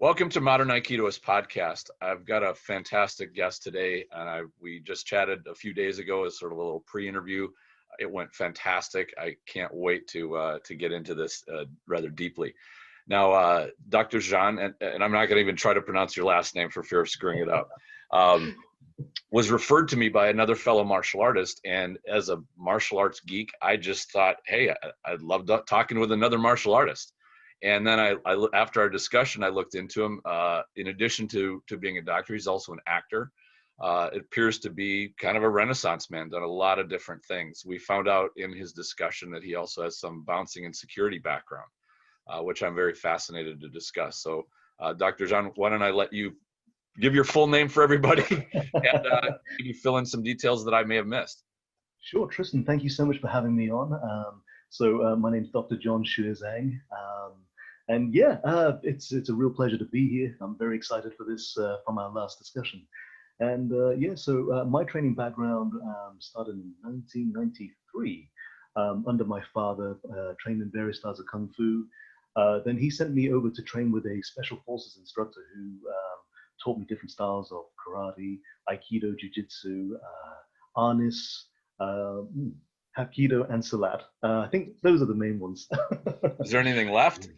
Welcome to Modern Aikidoist podcast. I've got a fantastic guest today, and we just chatted a few days ago as sort of a little pre-interview. It went fantastic. I can't wait to get into this rather deeply. Now, Dr. Zhang, and I'm not going to even try to pronounce your last name for fear of screwing it up, was referred to me by another fellow martial artist, and as a martial arts geek, I just thought, hey, I'd love talking with another martial artist. And then after our discussion, I looked into him. In addition to being a doctor, he's also an actor. It appears to be kind of a Renaissance man, done a lot of different things. We found out in his discussion that he also has some bouncing and security background, which I'm very fascinated to discuss. So, Dr. Zhang, why don't I let you give your full name for everybody and maybe fill in some details that I may have missed. Sure, Tristan, thank you so much for having me on. My name's Dr. Jon Xue Zhang. And yeah, it's a real pleasure to be here. I'm very excited for this from our last discussion. And my training background started in 1993 under my father, trained in various styles of Kung Fu. Then he sent me over to train with a special forces instructor who taught me different styles of karate, Aikido, Jiu-Jitsu, Arnis, Hapkido, and Salat. I think those are the main ones. Is there anything left?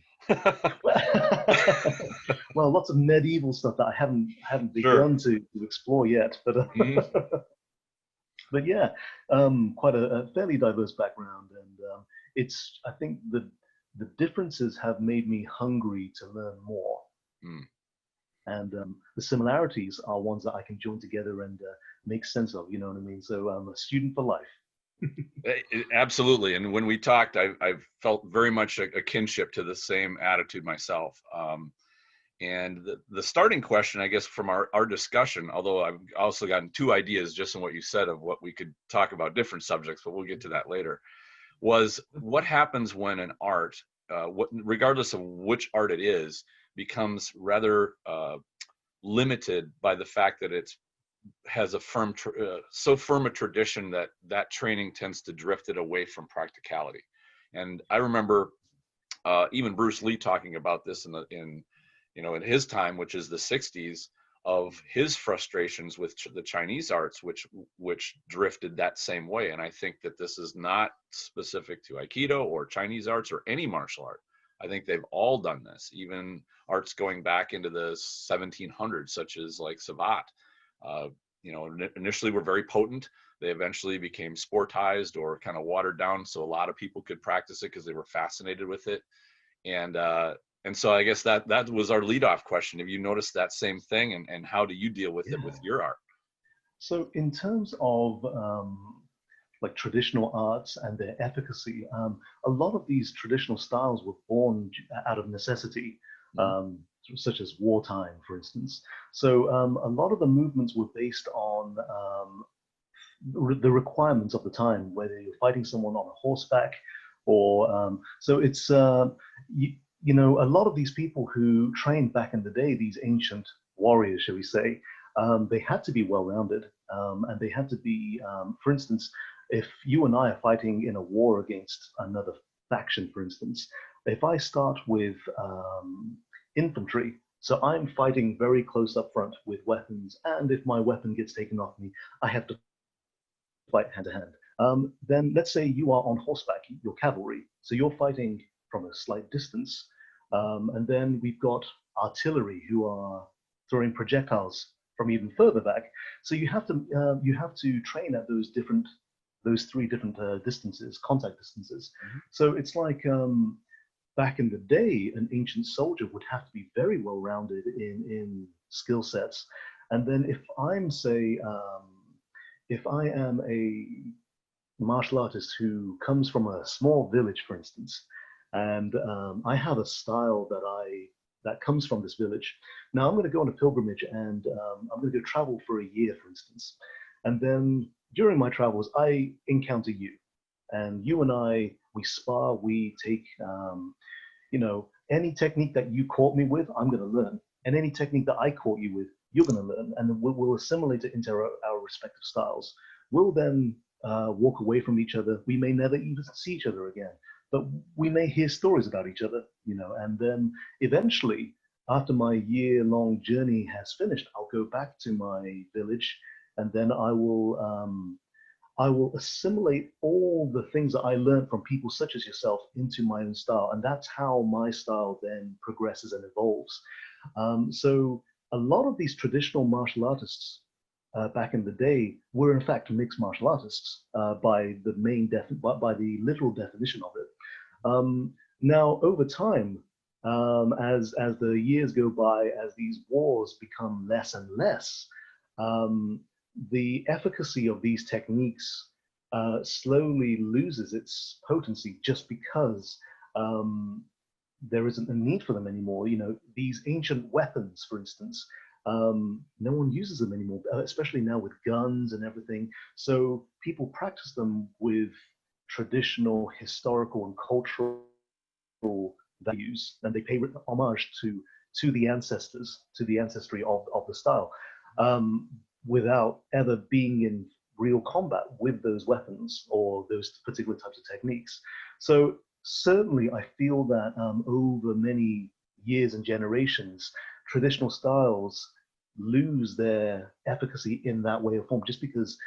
Well, lots of medieval stuff that I haven't begun to explore yet, but but yeah, quite a fairly diverse background, and I think the differences have made me hungry to learn more, and the similarities are ones that I can join together and make sense of. You know what I mean? So I'm a student for life. Absolutely. And when we talked, I've felt very much a kinship to the same attitude myself. And the starting question, I guess, from our discussion, although I've also gotten two ideas just in what you said of what we could talk about different subjects, but we'll get to that later, was what happens when an art, regardless of which art it is, becomes rather limited by the fact that it's has a so firm a tradition that training tends to drift it away from practicality. And I remember even Bruce Lee talking about this in his time, which is the 60s, of his frustrations with the Chinese arts, which drifted that same way. And I think that this is not specific to Aikido or Chinese arts or any martial art. I think they've all done this, even arts going back into the 1700s, such as like Savat. Initially were very potent. They eventually became sportized or kind of watered down, so a lot of people could practice it because they were fascinated with it. And so I guess that was our leadoff question. Have you noticed that same thing, and how do you deal with it with your art? So in terms of like traditional arts and their efficacy, a lot of these traditional styles were born out of necessity. Such as wartime, for instance. So a lot of the movements were based on the requirements of the time, whether you're fighting someone on a horseback or so it's a lot of these people who trained back in the day, these ancient warriors, shall we say, they had to be well-rounded, and they had to be, for instance, if you and I are fighting in a war against another faction, for instance, if I start with infantry, so I'm fighting very close up front with weapons, and if my weapon gets taken off me, I have to fight hand to hand. Then let's say you are on horseback, you're cavalry, so you're fighting from a slight distance, and then we've got artillery who are throwing projectiles from even further back. So you have to train at those three different distances, contact distances. So it's like back in the day, an ancient soldier would have to be very well rounded in skill sets. And then if I am a martial artist who comes from a small village, for instance, and I have a style that comes from this village. Now I'm going to go on a pilgrimage, and I'm going to go travel for a year, for instance. And then during my travels, I encounter you, and you and we spar, we take, any technique that you caught me with, I'm going to learn. And any technique that I caught you with, you're going to learn. And then we'll assimilate it into our respective styles. We'll then walk away from each other. We may never even see each other again, but we may hear stories about each other, and then eventually after my year-long journey has finished, I'll go back to my village, and then I will assimilate all the things that I learned from people such as yourself into my own style, and that's how my style then progresses and evolves. So a lot of these traditional martial artists back in the day were in fact mixed martial artists by the by the literal definition of it. Now over time, as the years go by, as these wars become less and less, the efficacy of these techniques slowly loses its potency just because there isn't a need for them anymore. You know, these ancient weapons, for instance, no one uses them anymore, especially now with guns and everything. So people practice them with traditional, historical, and cultural values, and they pay homage to the ancestors, to the ancestry of the style, without ever being in real combat with those weapons or those particular types of techniques. So certainly I feel that over many years and generations, traditional styles lose their efficacy in that way of form, just because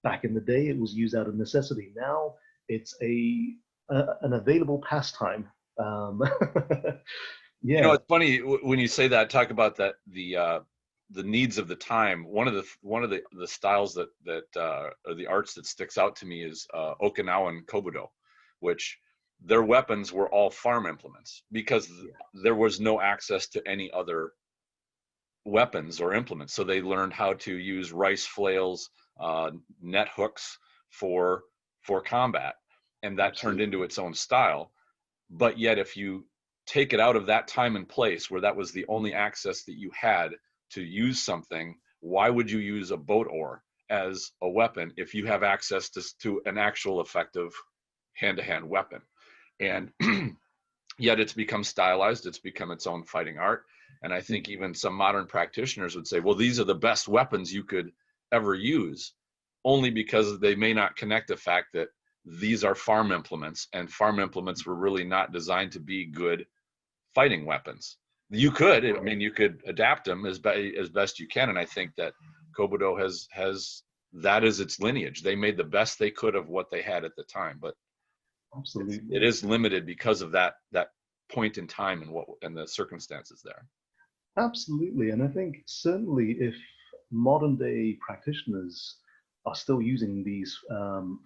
back in the day it was used out of necessity. Now it's an available pastime. You know, it's funny when you say that, talk about that, the needs of the time. One of the styles or the arts that sticks out to me is Okinawan Kobudo, which their weapons were all farm implements because there was no access to any other weapons or implements. So they learned how to use rice flails, net hooks for combat, and that turned into its own style. But yet, if you take it out of that time and place where that was the only access that you had to use something, why would you use a boat oar as a weapon if you have access to an actual effective hand-to-hand weapon? And yet it's become stylized, it's become its own fighting art. And I think even some modern practitioners would say, well, these are the best weapons you could ever use, only because they may not connect the fact that these are farm implements, and farm implements were really not designed to be good fighting weapons. You could, I mean, you could adapt them as best you can. And I think that Kobudo has that as its lineage. They made the best they could of what they had at the time, but absolutely, it is limited because of that point in time and the circumstances there. Absolutely. And I think certainly if modern day practitioners are still using these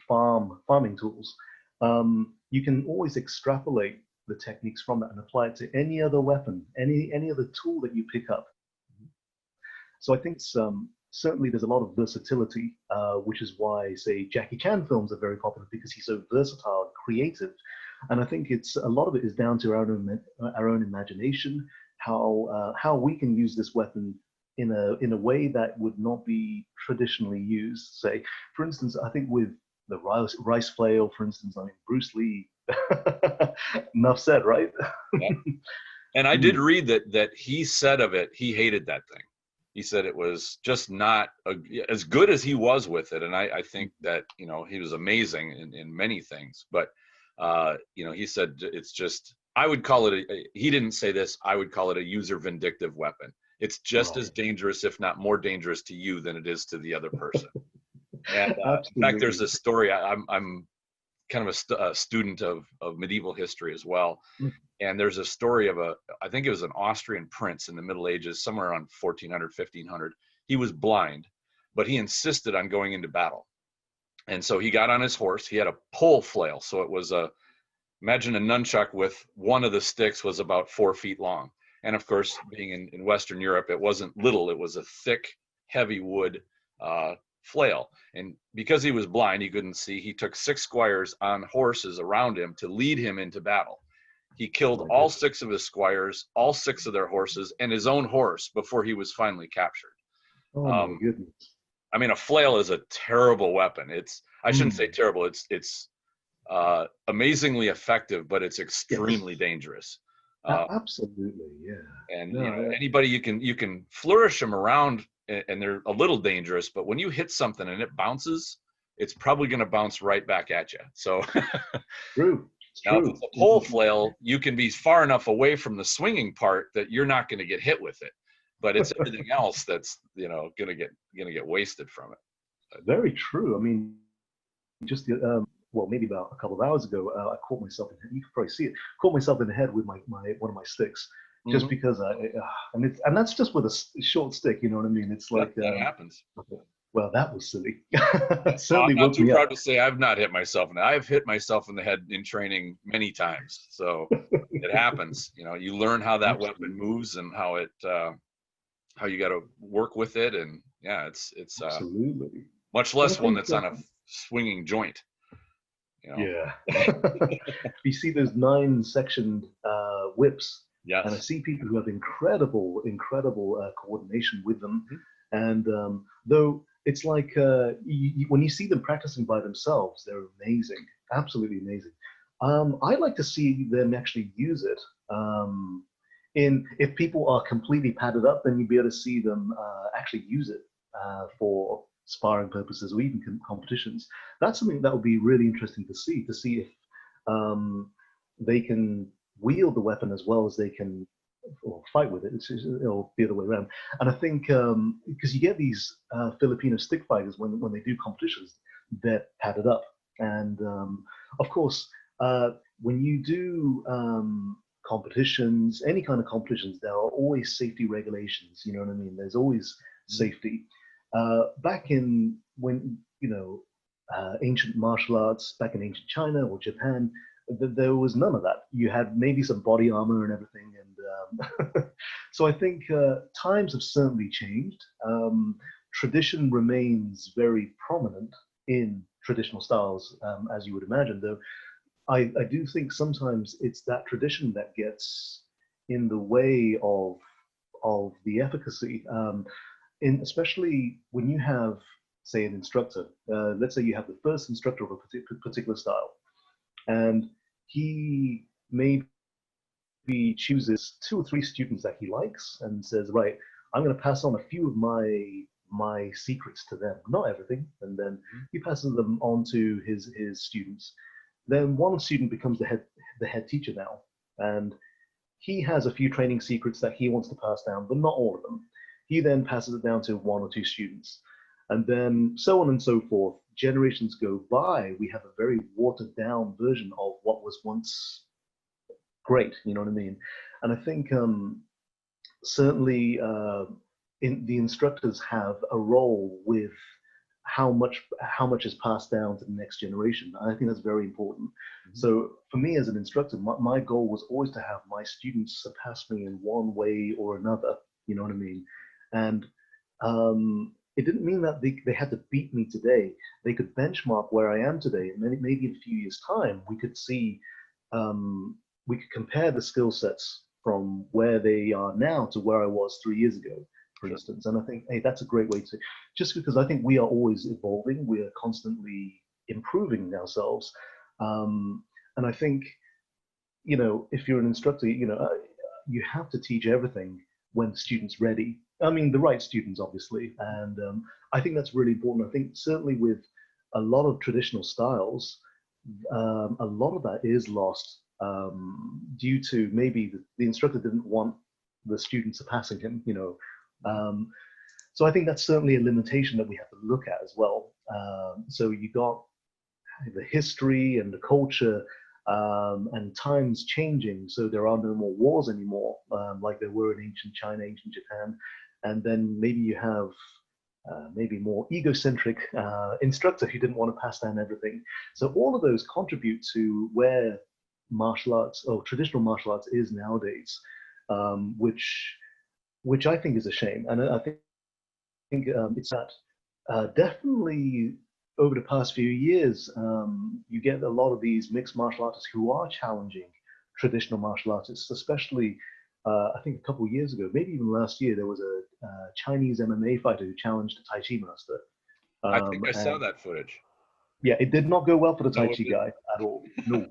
farming tools, you can always extrapolate the techniques from that and apply it to any other weapon, any other tool that you pick up. So I think certainly there's a lot of versatility, which is why, say, Jackie Chan films are very popular, because he's so versatile and creative. And I think a lot of it is down to our own imagination, how we can use this weapon in a way that would not be traditionally used. Say, for instance, I think with the rice flail, for instance, I mean, Bruce Lee, enough said, right? Yeah. And I did read that he said of it, he hated that thing. He said it was just not as good as he was with it. And I think that, you know, he was amazing in many things, but you know, he said it's just, I would call it, he didn't say this, I would call it a user vindictive weapon. It's just as dangerous, if not more dangerous to you than it is to the other person. And in fact, there's a story, I'm kind of a student of medieval history as well. And there's a story of I think it was an Austrian prince in the Middle Ages, somewhere around 1400, 1500. He was blind, but he insisted on going into battle. And so he got on his horse. He had a pole flail. So it was imagine a nunchuck with one of the sticks was about 4 feet long. And of course, being in Western Europe, it wasn't little. It was a thick, heavy wood flail. And because he was blind, he couldn't see. He took 6 squires on horses around him to lead him into battle. He killed all 6 of his squires, all 6 of their horses, and his own horse before he was finally captured. Oh my goodness. I mean, a flail is a terrible weapon. I shouldn't say terrible. It's amazingly effective, but it's extremely dangerous. Absolutely, yeah. And you know, anybody you can flourish them around, and they're a little dangerous. But when you hit something and it bounces, it's probably going to bounce right back at you. So true. Now, if true. it's a pole flail, you can be far enough away from the swinging part that you're not going to get hit with it, but it's everything else that's, you know, going to get wasted from it. Very true. I mean, just well, maybe about a couple of hours ago, I caught myself in the head. You can probably see it. Caught myself in the head with my one of my sticks, just because and that's just with a short stick. You know what I mean? It's like that happens. Well, that was silly. I'm Certainly not woke too me proud up. to say I've not hit myself, and I've hit myself in the head in training many times. So it happens. You know, you learn how that weapon moves and how it how you got to work with it, and yeah, it's Absolutely. much less one that's on a swinging joint. You know? Yeah. You see those 9-sectioned whips, Yes. and I see people who have incredible coordination with them. And though it's like when you see them practicing by themselves, they're amazing, absolutely amazing. I'd like to see them actually use it. If people are completely padded up, then you'd be able to see them actually use it for sparring purposes or even competitions. That's something that would be really interesting to see if they can wield the weapon as well as they can or fight with it, or the other way around. And I think because you get these Filipino stick fighters when they do competitions, they're padded up. And of course, when you do competitions, any kind of competitions, there are always safety regulations. You know what I mean? There's always safety. Back in when, ancient martial arts, back in ancient China or Japan, there was none of that. You had maybe some body armor and everything. And so I think times have certainly changed. Tradition remains very prominent in traditional styles, as you would imagine, though I do think sometimes it's that tradition that gets in the way of the efficacy. Especially when you have, say, an instructor. Let's say you have the first instructor of a particular style, and he maybe chooses 2 or 3 students that he likes and says, right, I'm going to pass on a few of my secrets to them, not everything, and then he passes them on to his students. Then one student becomes the head teacher now, and he has a few training secrets that he wants to pass down, but not all of them. He then passes it down to 1 or 2 students, and then so on and so forth. Generations go by, we have a very watered down version of what was once great, you know what I mean? And I think certainly the instructors have a role with how much is passed down to the next generation. I think that's very important. So for me as an instructor, my goal was always to have my students surpass me in one way or another, you know what I mean? And it didn't mean that they had to beat me today. They could benchmark where I am today, and maybe in a few years' time, we could see, we could compare the skill sets from where they are now to where I was 3 years ago, for instance. And I think, hey, that's a great way to, just because I think we are always evolving, we are constantly improving ourselves. And I think, if you're an instructor, you have to teach everything when the student's ready. I mean, the right students, obviously. And I think that's really important. I think certainly with a lot of traditional styles, a lot of that is lost due to maybe the instructor didn't want the students surpassing him, so I think that's certainly a limitation that we have to look at as well. So you got the history and the culture and times changing, so there are no more wars anymore, like there were in ancient China, ancient Japan. And then maybe you have maybe more egocentric instructor who didn't want to pass down everything. So all of those contribute to where martial arts or traditional martial arts is nowadays, which I think is a shame. And I think it's that definitely over the past few years, you get a lot of these mixed martial artists who are challenging traditional martial artists, especially I think a couple of years ago, maybe even last year, there was a Chinese MMA fighter who challenged a Tai Chi master. I think I saw that footage. Yeah, it did not go well for the Tai Chi guy at all. No.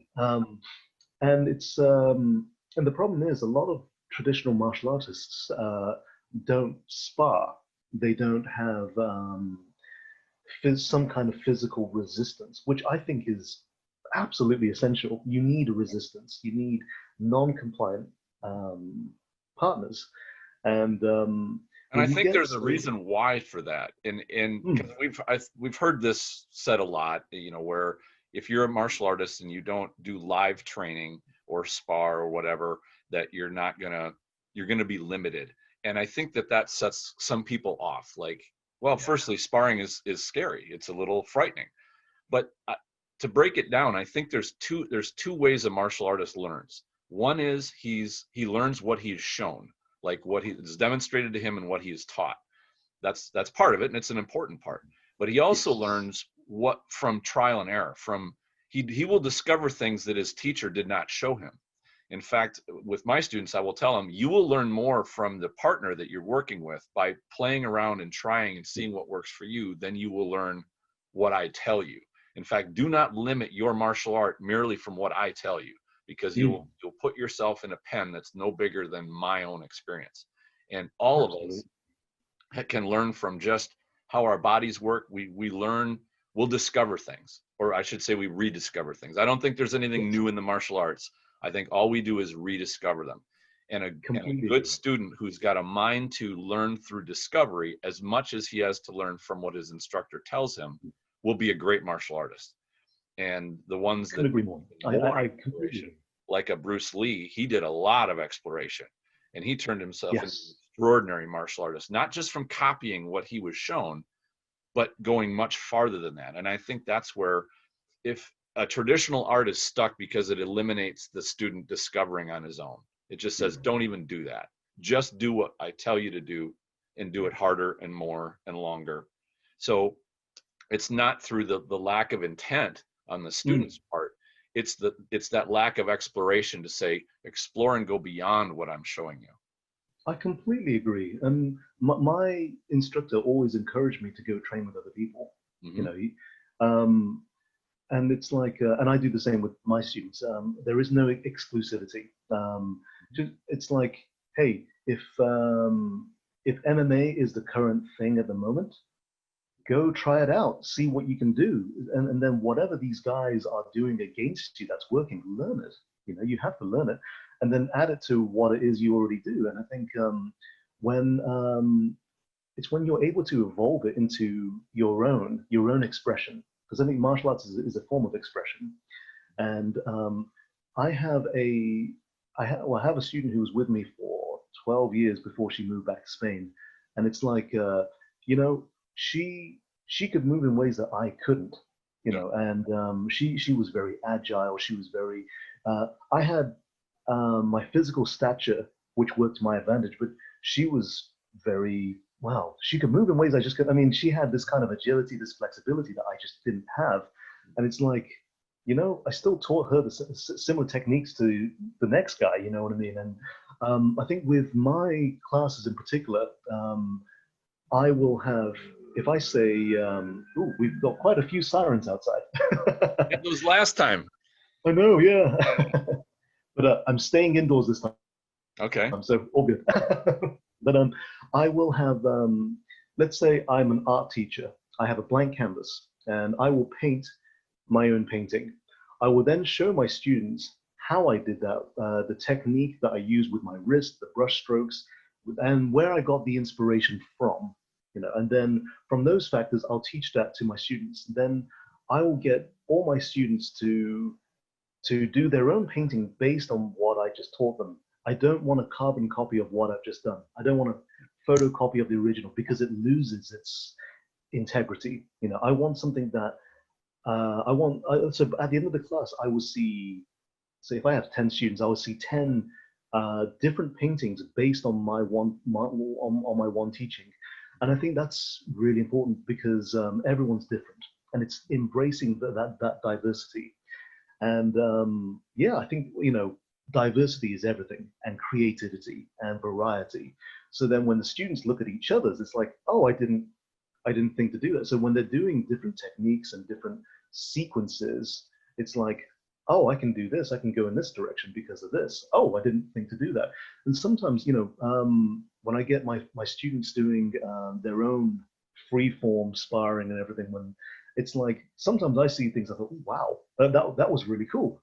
And it's and the problem is a lot of traditional martial artists don't spar. They don't have some kind of physical resistance, which I think is absolutely essential. You need a resistance. You need non-compliant partners. And And I when you think get there's a to, reason why for that. And because we've heard this said a lot, you know, where if you're a martial artist and you don't do live training or spar or whatever, that you're gonna be limited. And I think that sets some people off. Like, well, firstly, sparring is scary. It's a little frightening. But to break it down, I think there's two ways a martial artist learns. One is he learns what he's shown, like what he is demonstrated to him and what he is taught. That's part of it, and it's an important part. But he also yes, learns what from trial and error. From he will discover things that his teacher did not show him. In fact, with my students, I will tell them, you will learn more from the partner that you're working with by playing around and trying and seeing what works for you than you will learn what I tell you. In fact, do not limit your martial art merely from what I tell you, because you'll put yourself in a pen that's no bigger than my own experience. And all of absolutely. us can learn from just how our bodies work. We learn, we'll discover things, or I should say we rediscover things. I don't think there's anything Yes, new in the martial arts. I think all we do is rediscover them. And a completely good agree. student who's got a mind to learn through discovery as much as he has to learn from what his instructor tells him will be a great martial artist. And the ones that Couldn't agree more. more I completely exploration, agree. like a Bruce Lee, he did a lot of exploration, and he turned himself into an Yes. extraordinary martial artist, not just from copying what he was shown, but going much farther than that. And I think that's where, if a traditional art is stuck because it eliminates the student discovering on his own, it just says, don't even do that. Just do what I tell you to do, and do it harder and more and longer. So it's not through the lack of intent on the Mm. student's part. It's that lack of exploration to say, explore and go beyond what I'm showing you. I completely agree. And my instructor always encouraged me to go train with other people. You Hmm. know, um, and it's like, and I do the same with my students. There is no exclusivity. It's like, hey, if MMA is the current thing at the moment, go try it out, see what you can do, and then whatever these guys are doing against you that's working, learn it. You know, you have to learn it, and then add it to what it is you already do. And I think when it's when you're able to evolve it into your own expression, because I think martial arts is a form of expression. And I have a well, I have a student who was with me for 12 years before she moved back to Spain, and it's like you know, she could move in ways that I couldn't, you Yeah. know, and she was very agile. She was very I had my physical stature, which worked to my advantage, but she was very well. She could move in ways I just could. I mean, she had this kind of agility, this flexibility that I just didn't have, and it's like, you know, I still taught her the similar techniques to the next guy. You know what I mean? And I think with my classes in particular, I will have, if I say, "Ooh, we've got quite a few sirens outside." It was last time. I know, yeah. But I'm staying indoors this time, Okay. so all good. But I will have, let's say I'm an art teacher. I have a blank canvas, and I will paint my own painting. I will then show my students how I did that, the technique that I used with my wrist, the brush strokes, and where I got the inspiration from. You know, and then from those factors, I'll teach that to my students. Then I will get all my students to do their own painting based on what I just taught them. I don't want a carbon copy of what I've just done. I don't want a photocopy of the original because it loses its integrity. You know, I want something that so at the end of the class, I will see, say if I have 10 students, I will see 10 different paintings based on on my one teaching. And I think that's really important because everyone's different and it's embracing that diversity. And yeah, I think, you know, diversity is everything, and creativity and variety. So then when the students look at each other's, it's like, oh, I didn't think to do that. So when they're doing different techniques and different sequences, it's like, oh, I can do this. I can go in this direction because of this. Oh, I didn't think to do that. And sometimes, you know, when I get my students doing their own free form sparring and everything, when it's like sometimes I see things I thought, oh, wow, that was really cool.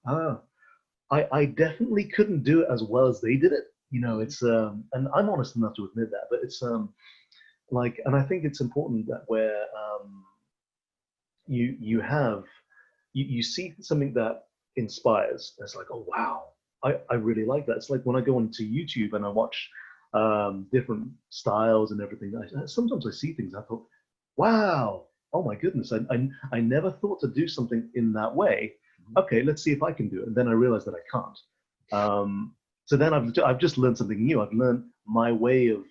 I definitely couldn't do it as well as they did it. It's and I'm honest enough to admit that, but it's like, and I think it's important that where you have you see something that inspires. It's like, oh wow, I really like that. It's like when I go onto YouTube and I watch different styles and everything. Sometimes I see things I thought, wow, oh my goodness, I never thought to do something in that way. Okay, let's see if I can do it. And then I realized that I can't. So then I've just learned something new. I've learned my way of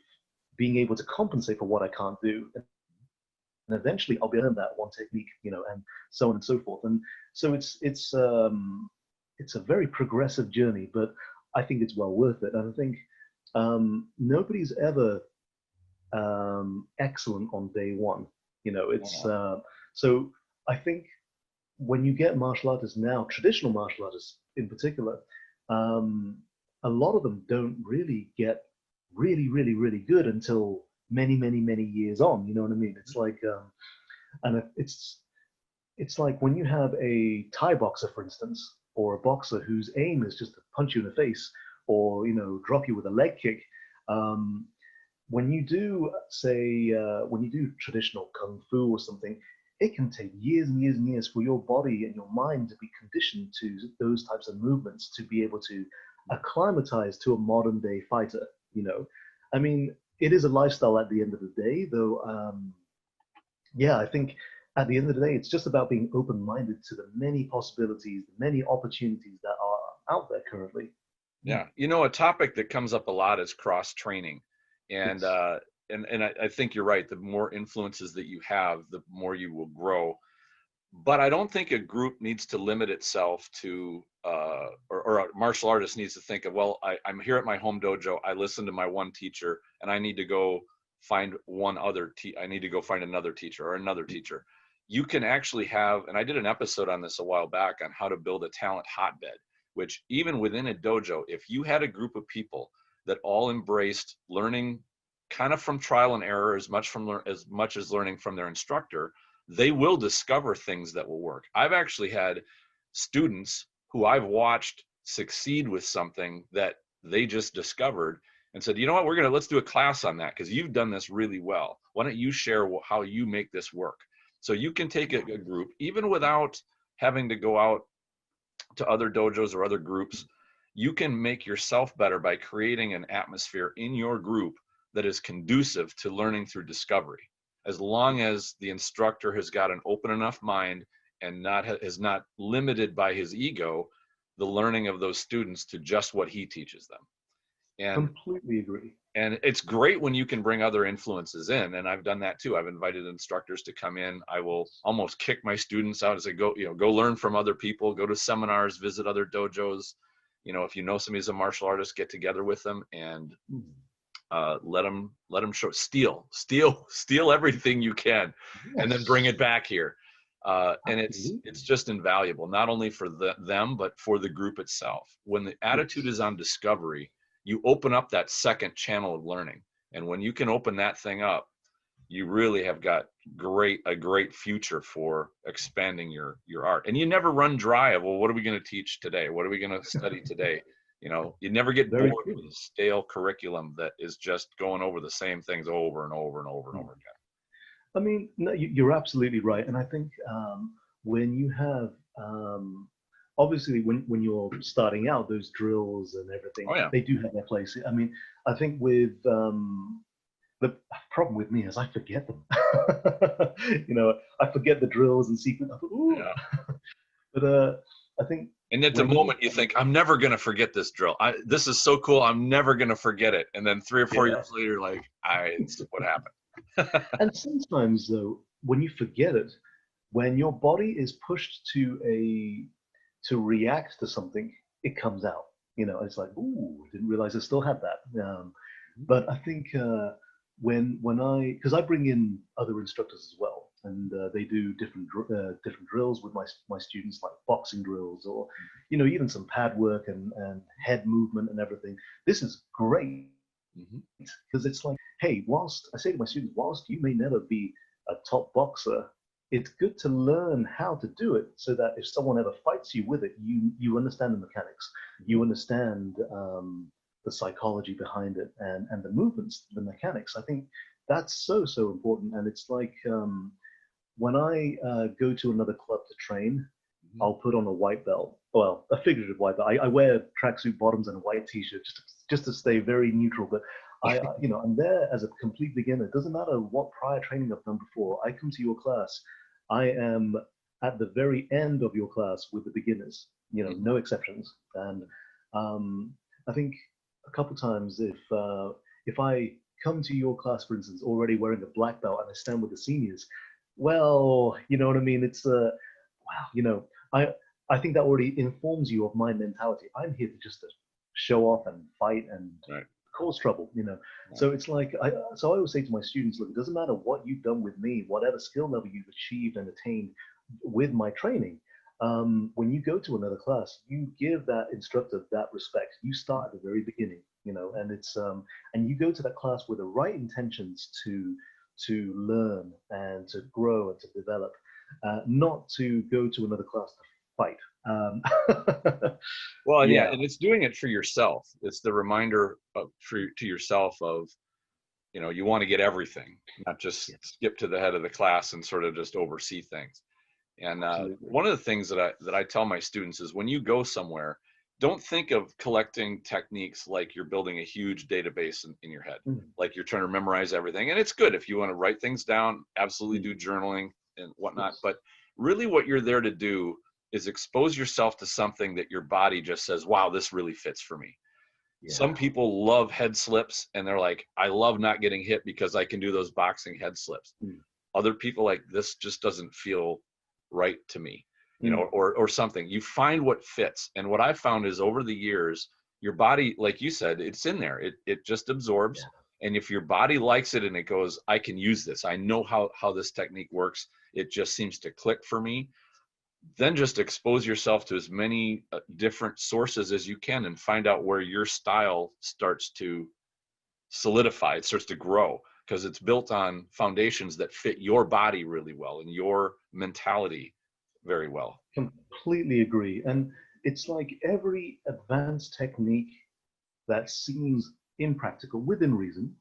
being able to compensate for what I can't do, and eventually I'll be learn that one technique, and so on and so forth. And so it's a very progressive journey, but I think it's well worth it. And I think nobody's ever excellent on day one. It's so I think when you get martial artists now, traditional martial artists in particular, a lot of them don't really get really, really, really good until many, many, many years on. You know what I mean? It's like, and it's like when you have a Thai boxer, for instance, or a boxer whose aim is just to punch you in the face or drop you with a leg kick. When you do, say, when you do traditional kung fu or something, it can take years and years and years for your body and your mind to be conditioned to those types of movements to be able to acclimatize to a modern day fighter. I mean, it is a lifestyle at the end of the day, though. Yeah, I think at the end of the day, it's just about being open-minded to the many possibilities, the many opportunities that are out there currently. Yeah, a topic that comes up a lot is cross training, and Yes. and I think you're right. The more influences that you have, the more you will grow. But I don't think a group needs to limit itself to, or a martial artist needs to think of, well, I'm here at my home dojo. I listen to my one teacher, and I need to go find I need to go find another teacher or another teacher. You can actually have, and I did an episode on this a while back on how to build a talent hotbed, which even within a dojo, if you had a group of people that all embraced learning kind of from trial and error as much as learning from their instructor, they will discover things that will work. I've actually had students who I've watched succeed with something that they just discovered and said, you know what, let's do a class on that because you've done this really well. Why don't you share how you make this work? So you can take a group, even without having to go out to other dojos or other groups. You can make yourself better by creating an atmosphere in your group that is conducive to learning through discovery, as long as the instructor has got an open enough mind and is not limited by his ego, the learning of those students to just what he teaches them. Completely agree. And it's great when you can bring other influences in, and I've done that too. I've invited instructors to come in. I will almost kick my students out and say, go learn from other people, go to seminars, visit other dojos. If you know somebody's a martial artist, get together with them and let them steal everything you can, and then bring it back here. And it's just invaluable, not only for them, but for the group itself. When the attitude is on discovery, you open up that second channel of learning. And when you can open that thing up, you really have got a great future for expanding your art. And you never run dry of, well, what are we going to teach today? What are we going to study today? You never get bored with a stale curriculum that is just going over the same things over and over and over and over again. I mean, no, you're absolutely right. And I think when you have, obviously, when you're starting out, those drills and everything, they do have their place. I mean, I think with the problem with me is I forget them. I forget the drills and sequence. I thought, ooh. Yeah. But I think. And at the moment you think, I'm never going to forget this drill. This is so cool. I'm never going to forget it. And then 3 or 4 years later, like, it's what happened. And sometimes though, when you forget it, when your body is pushed to react to something, it comes out. It's like, ooh, didn't realize I still had that. But I think because I bring in other instructors as well, and they do different drills with my students, like boxing drills or even some pad work and head movement and everything. This is great because it's like, hey, whilst I say to my students, whilst you may never be a top boxer it's good to learn how to do it so that if someone ever fights you with it, you understand the mechanics, you understand the psychology behind it, and the movements, the mechanics. I think that's so important. And it's like when I go to another club to train, I'll put on a white belt, well, a figurative white belt. I wear tracksuit bottoms and a white t-shirt just to stay very neutral. But I'm there as a complete beginner. It doesn't matter what prior training I've done before. I come to your class, I am at the very end of your class with the beginners, no exceptions. And I think a couple times if I come to your class, for instance, already wearing a black belt and I stand with the seniors, well, you know what I mean? It's wow, I think that already informs you of my mentality. I'm here to show off and fight and cause trouble. So it's like I always say to my students, look, it doesn't matter what you've done with me, whatever skill level you've achieved and attained with my training. When you go to another class, you give that instructor that respect. You start at the very beginning, and it's and you go to that class with the right intentions to learn and to grow and to develop, not to go to another class to fight. Well, yeah, and it's doing it for yourself. It's the reminder to yourself of, you want to get everything, not just skip to the head of the class and sort of just oversee things. And one of the things that I tell my students is when you go somewhere, don't think of collecting techniques like you're building a huge database in your head, like you're trying to memorize everything. And it's good if you want to write things down, absolutely do journaling and whatnot. But really what you're there to do is expose yourself to something that your body just says, wow, this really fits for me. Yeah. Some people love head slips and they're like, I love not getting hit because I can do those boxing head slips. Other people like, this just doesn't feel right to me, or something. You find what fits. And what I found is over the years, your body, like you said, it's in there. It just absorbs. Yeah. And if your body likes it and it goes, I can use this, I know how this technique works, it just seems to click for me, then just expose yourself to as many different sources as you can and find out where your style starts to solidify, it starts to grow, because it's built on foundations that fit your body really well and your mentality very well. Completely agree. And it's like every advanced technique that seems impractical, within reason,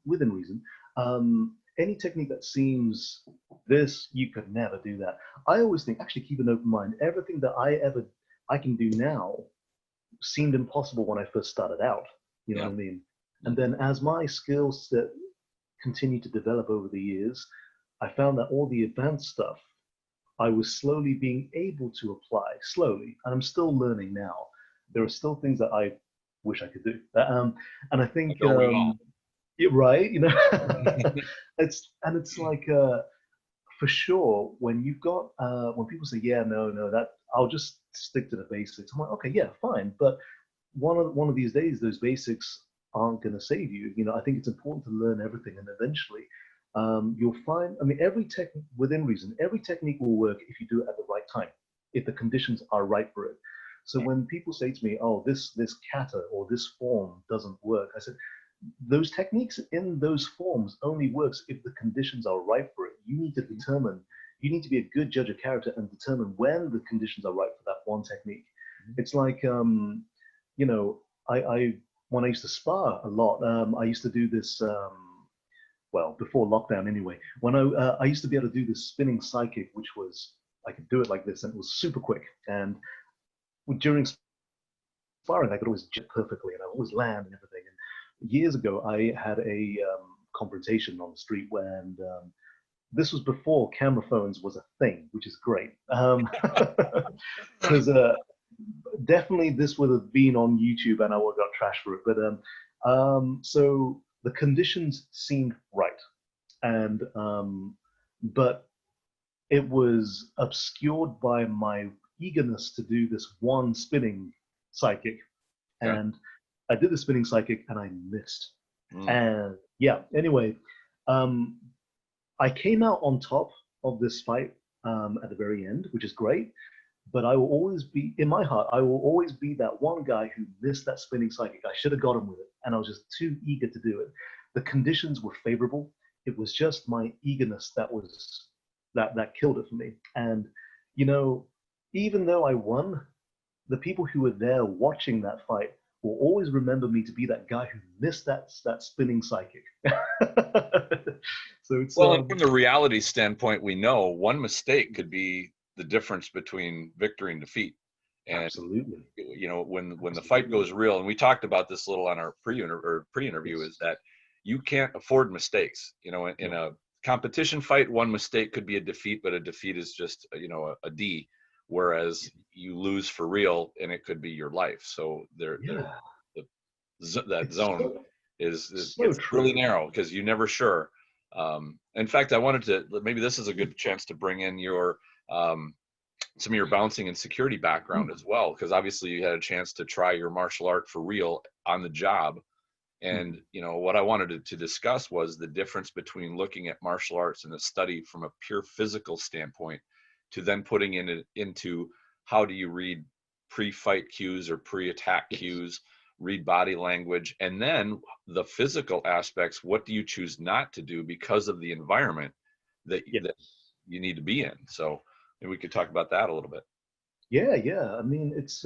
any technique that seems this, you could never do that. I always think, actually keep an open mind. Everything that I can do now seemed impossible when I first started out. You know what I mean? And then as my skill set continued to develop over the years, I found that all the advanced stuff I was slowly being able to apply, slowly. And I'm still learning now. There are still things that I wish I could do. And I think, right, it's like, for sure, when you've got, when people say, yeah, no, that I'll just stick to the basics. I'm like, okay, yeah, fine. But one of these days, those basics aren't going to save you. I think it's important to learn everything, and eventually you'll find, I mean, every technique, within reason, every technique will work if you do it at the right time, if the conditions are right for it. So when people say to me, oh, this kata or this form doesn't work, I said, those techniques in those forms only works if the conditions are right for it. You need to determine, you need to be a good judge of character and determine when the conditions are right for that one technique. It's like, I when I used to spar a lot, I used to do this, well, before lockdown anyway, when I used to be able to do this spinning psychic, which was, I could do it like this and it was super quick. And during sparring, I could always jet perfectly and I always land and everything. And years ago, I had a confrontation on the street when this was before camera phones was a thing, which is great. Because definitely this would have been on YouTube and I would have got trashed for it. But so the conditions seemed right. And but it was obscured by my eagerness to do this one spinning psychic. And I did the spinning psychic and I missed. And yeah, anyway, I came out on top of this fight at the very end, which is great. But I will always be, in my heart, I will always be that one guy who missed that spinning psychic. I should have got him with it. And I was just too eager to do it. The conditions were favorable. It was just my eagerness that was that killed it for me. And you know, even though I won, the people who were there watching that fight will always remember me to be that guy who missed that spinning psychic. So it's Well, and from the reality standpoint, we know one mistake could be the difference between victory and defeat. And absolutely, you know, when the fight goes real, and we talked about this a little on our pre-interview, yes. is that you can't afford mistakes. You know, in a competition fight, one mistake could be a defeat, but a defeat is just, you know, a D. Whereas you lose for real, and it could be your life. So Yeah, that it's zone so, is so gets really true. narrow because you're never sure. In fact, I wanted to, maybe this is a good chance to bring in your some of your bouncing and security background Mm, as well, because obviously you had a chance to try your martial art for real on the job. mm, And you know what I wanted to discuss was the difference between looking at martial arts and a study from a pure physical standpoint to then putting into how do you read pre-fight cues or pre-attack yes, cues, read body language, and then the physical aspects. What do you choose not to do because of the environment yes. that you need to be in? So maybe we could talk about that a little bit. Yeah, yeah. I mean, it's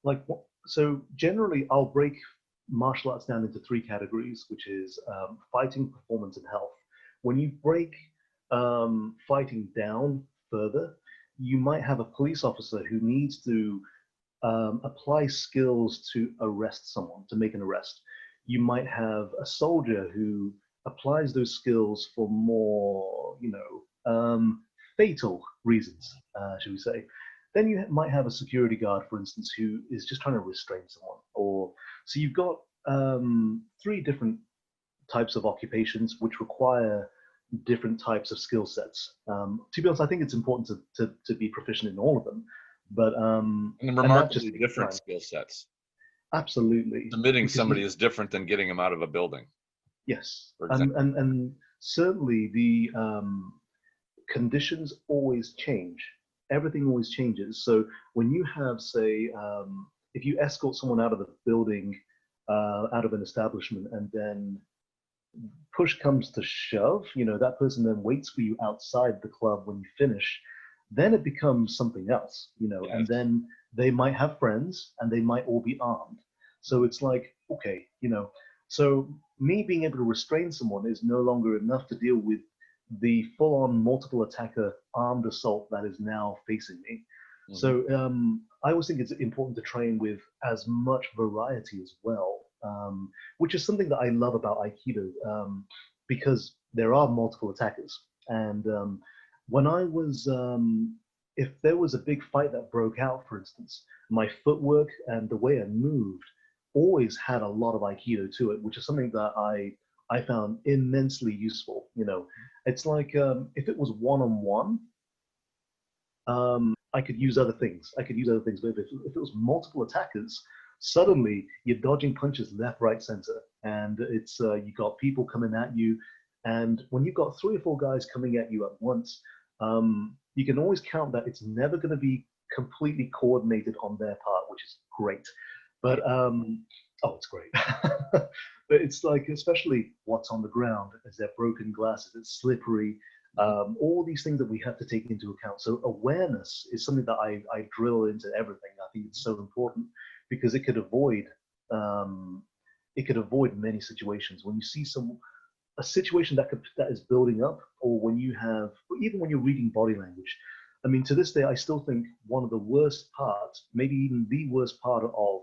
like so. Generally, I'll break martial arts down into three categories, which is fighting, performance, and health. When you break fighting down further, you might have a police officer who needs to apply skills to arrest someone, to make an arrest. You might have a soldier who applies those skills for more, fatal reasons, should we say. Then you might have a security guard, for instance, who is just trying to restrain someone. Or so you've got three different types of occupations which require different types of skill sets. To be honest, I think it's important to be proficient in all of them, but And and that just remarkably takes different time. skill sets. Absolutely, Submitting because you somebody is different than getting them out of a building, yes, for and example. and certainly the conditions always change. Everything always changes. So when you have, say, if you escort someone out of the building, out of an establishment, and then push comes to shove, that person then waits for you outside the club when you finish, then it becomes something else, and Yes. then they might have friends and they might all be armed. So it's like, okay, so me being able to restrain someone is no longer enough to deal with the full-on multiple attacker armed assault that is now facing me. Hmm. So I always think it's important to train with as much variety as well, which is something that I love about Aikido, because there are multiple attackers. And when I was, if there was a big fight that broke out, for instance, my footwork and the way I moved always had a lot of Aikido to it, which is something that I found immensely useful. It's like if it was one on one, I could use other things. I could use other things, but if it was multiple attackers, suddenly you're dodging punches left, right, center, and it's you got people coming at you, and when you've got three or four guys coming at you at once, you can always count that it's never going to be completely coordinated on their part, which is great. Right. But oh, it's great. But it's like, especially what's on the ground, is there broken glass? Is it slippery? Mhm. All these things that we have to take into account. So awareness is something that I drill into everything. I think it's so important because um, it could avoid many situations. When you see a situation that is building up, or when you have, or even when you're reading body language. I mean, to this day, I still think one of the worst parts, maybe even the worst part of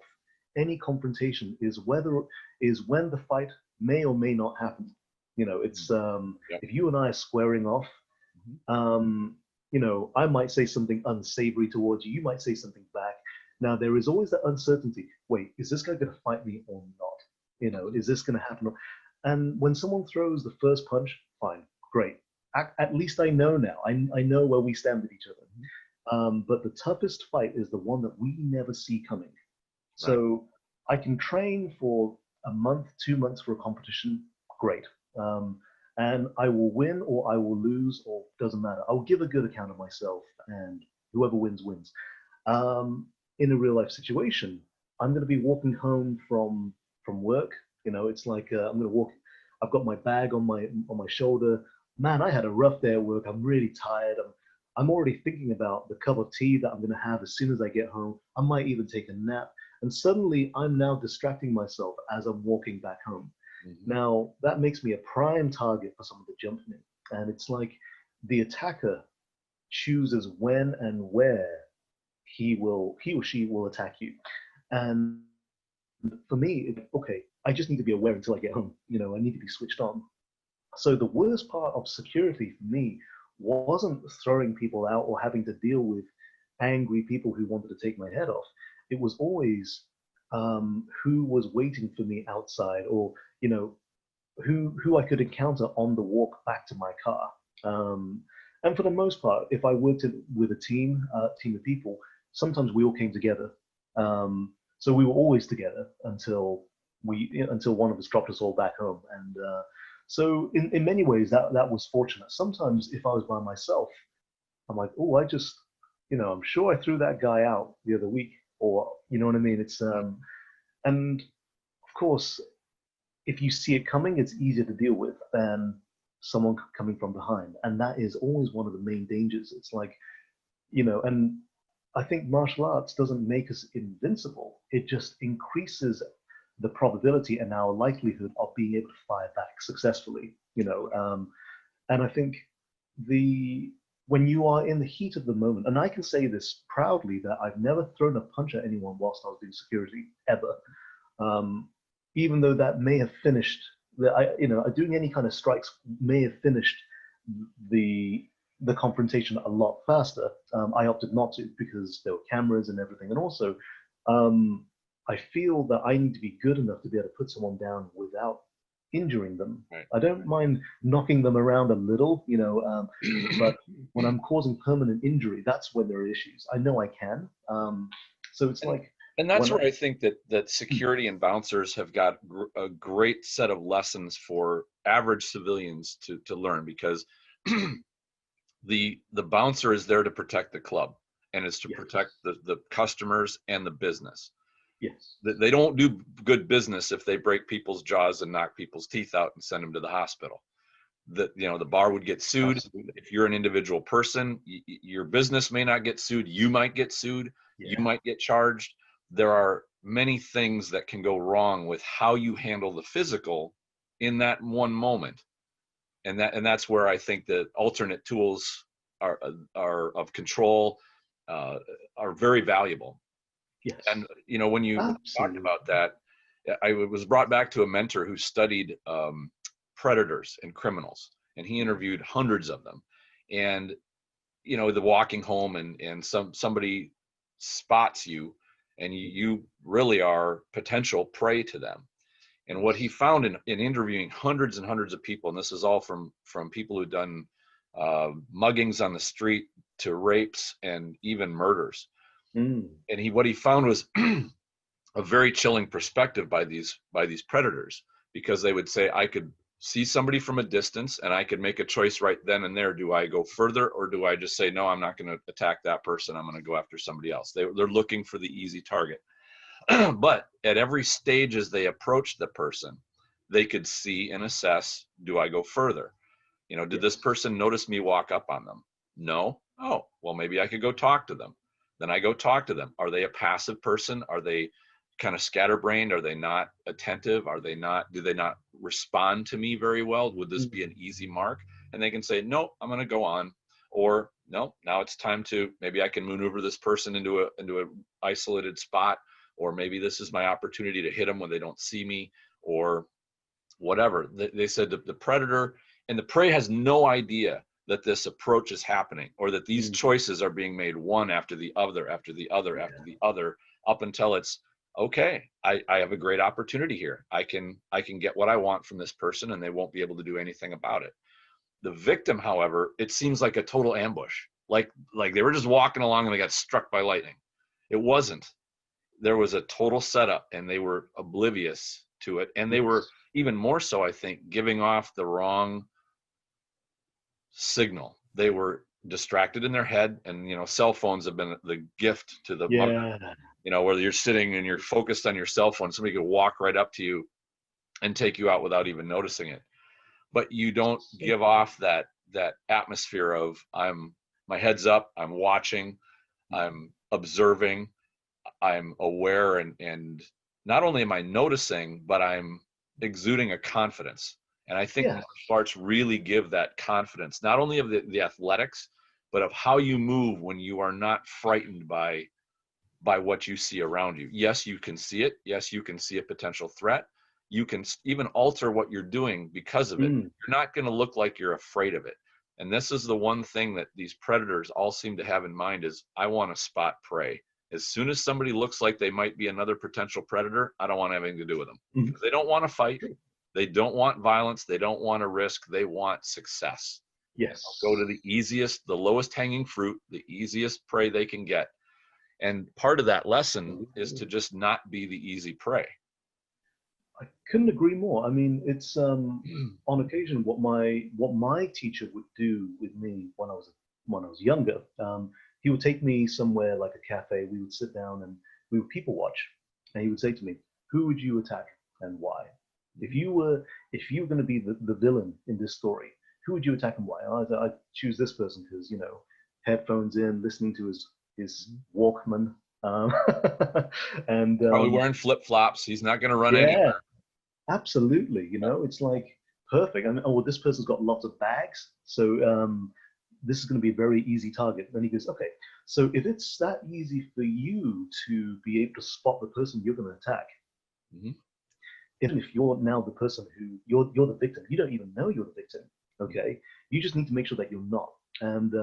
any confrontation, is when the fight may or may not happen. It's Yep. if you and I are squaring off, Mhm. I might say something unsavory towards you. You might say something back. Now there is always that uncertainty. Wait, is this guy going to fight me or not? Mhm. Is this going to happen? And when someone throws the first punch, fine, great. At least I know now. I know where we stand with each other. Mhm. But the toughest fight is the one that we never see coming. Right. So I can train for a month, 2 months for a competition. Great. Um, and I will win or I will lose or doesn't matter. I'll give a good account of myself, and whoever wins wins. In a real life situation, I'm going to be walking home from work. It's like I'm going to walk. I've got my bag on my shoulder. man, I had a rough day at work. I'm really tired. I'm already thinking about the cup of tea that I'm going to have as soon as I get home. I might even take a nap. And suddenly I'm now distracting myself as I'm walking back home. Mm-hmm. Now, that makes me a prime target for someone to jump me. And it's like the attacker chooses when and where he or she will attack you. And for me, okay, I just need to be aware until I get home. I need to be switched on. So the worst part of security for me wasn't throwing people out or having to deal with angry people who wanted to take my head off. It was always who was waiting for me outside, or who I could encounter on the walk back to my car. And for the most part, if I worked with a team of people, sometimes we all came together. So we were always together until one of us dropped us all back home. And so in many ways, that was fortunate. Sometimes if I was by myself, I'm like, oh, I'm sure I threw that guy out the other week, or you know what I mean. And of course, if you see it coming, it's easier to deal with than someone coming from behind. And that is always one of the main dangers. It's like, and I think martial arts doesn't make us invincible. It just increases the probability and our likelihood of being able to fire back successfully, and I think when you are in the heat of the moment, and I can say this proudly that I've never thrown a punch at anyone whilst I was doing security ever. Even though that may have finished, doing any kind of strikes may have finished the confrontation a lot faster. I opted not to because there were cameras and everything, and also I feel that I need to be good enough to be able to put someone down without injuring them. Right. I don't mind knocking them around a little, but when I'm causing permanent injury, that's when there are issues. I know I can. So it's like. And that's where I think that security and bouncers have got a great set of lessons for average civilians to learn, because the bouncer is there to protect the club, and is to protect the customers and the business. Yes. They don't do good business if they break people's jaws and knock people's teeth out and send them to the hospital. The bar would get sued. Absolutely. If you're an individual person, your business may not get sued. You might get sued. Yeah. You might get charged. There are many things that can go wrong with how you handle the physical in that one moment. And that's where I think that alternate tools are of control are very valuable. Yes. And when you talked about that, I was brought back to a mentor who studied predators and criminals, and he interviewed hundreds of them. And the walking home and somebody spots you, and you really are potential prey to them. And what he found in interviewing hundreds and hundreds of people, and this is all from people who've done muggings on the street to rapes and even murders. And what he found was a very chilling perspective by these predators, because they would say, I could see somebody from a distance and I could make a choice right then and there. Do I go further, or do I just say, no, I'm not going to attack that person. I'm going to go after somebody else. They're looking for the easy target. But at every stage as they approached the person, they could see and assess, do I go further? Did this person notice me walk up on them? No. Oh, well, maybe I could go talk to them. Then I go talk to them. Are they a passive person? Are they kind of scatterbrained? Are they not attentive? Do they not respond to me very well? Would this be an easy mark? And they can say, no, I'm going to go on. Or no, now it's time maybe I can maneuver this person into a isolated spot, or maybe this is my opportunity to hit them when they don't see me, or whatever. They said the predator and the prey has no idea that this approach is happening, or that these choices are being made one after the other, after the other, after the other, up until it's, okay, I have a great opportunity here. I can get what I want from this person, and they won't be able to do anything about it. The victim, however, it seems like a total ambush. Like they were just walking along and they got struck by lightning. It wasn't. There was a total setup, and they were oblivious to it. And they were even more so, I think, giving off the wrong signal. They were distracted in their head, and cell phones have been the gift to the mugger. Where you're sitting and you're focused on your cell phone, somebody could walk right up to you and take you out without even noticing it. but you don't give off that atmosphere of my head's up, I'm watching, I'm observing, I'm aware, and not only am I noticing, but I'm exuding a confidence. And I think Yeah. martial arts really give that confidence, not only of the athletics, but of how you move when you are not frightened by what you see around you. Yes, you can see it. Yes, you can see a potential threat. You can even alter what you're doing because of it. You're not going to look like you're afraid of it. And this is the one thing that these predators all seem to have in mind is, I want to spot prey. As soon as somebody looks like they might be another potential predator, I don't want anything to do with them. Because they don't want to fight. They don't want violence. They don't want to risk. They want success. Yes. Go to the easiest, the lowest hanging fruit, the easiest prey they can get. And part of that lesson is to just not be the easy prey. I couldn't agree more. I mean, it's on occasion what my teacher would do with me when I was younger. He would take me somewhere like a cafe. We would sit down and we would people watch, and he would say to me, "Who would you attack and why? If you were going to be the villain in this story, who would you attack and why?" I'd choose this person because, you know, headphones in, listening to his Walkman, and Probably wearing flip-flops. He's not going to run anywhere. Absolutely. You know, it's like perfect. I mean, oh, well, this person's got lots of bags, so this is going to be a very easy target. Then he goes, okay, so if it's that easy for you to be able to spot the person you're going to attack, even if you're now the person who you're the victim, you don't even know you're the victim. Okay, you just need to make sure that you're not. And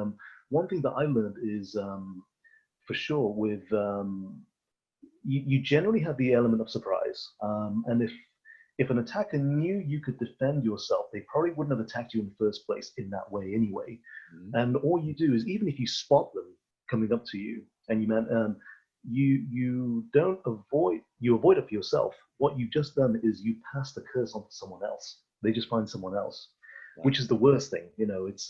one thing that I learned is, for sure, with you generally have the element of surprise, and if an attacker knew you could defend yourself, they probably wouldn't have attacked you in the first place in that way anyway. And all you do is, even if you spot them coming up to you, and you avoid it for yourself. What you've just done is you pass the curse on to someone else. They just find someone else, which is the worst thing. You know, it's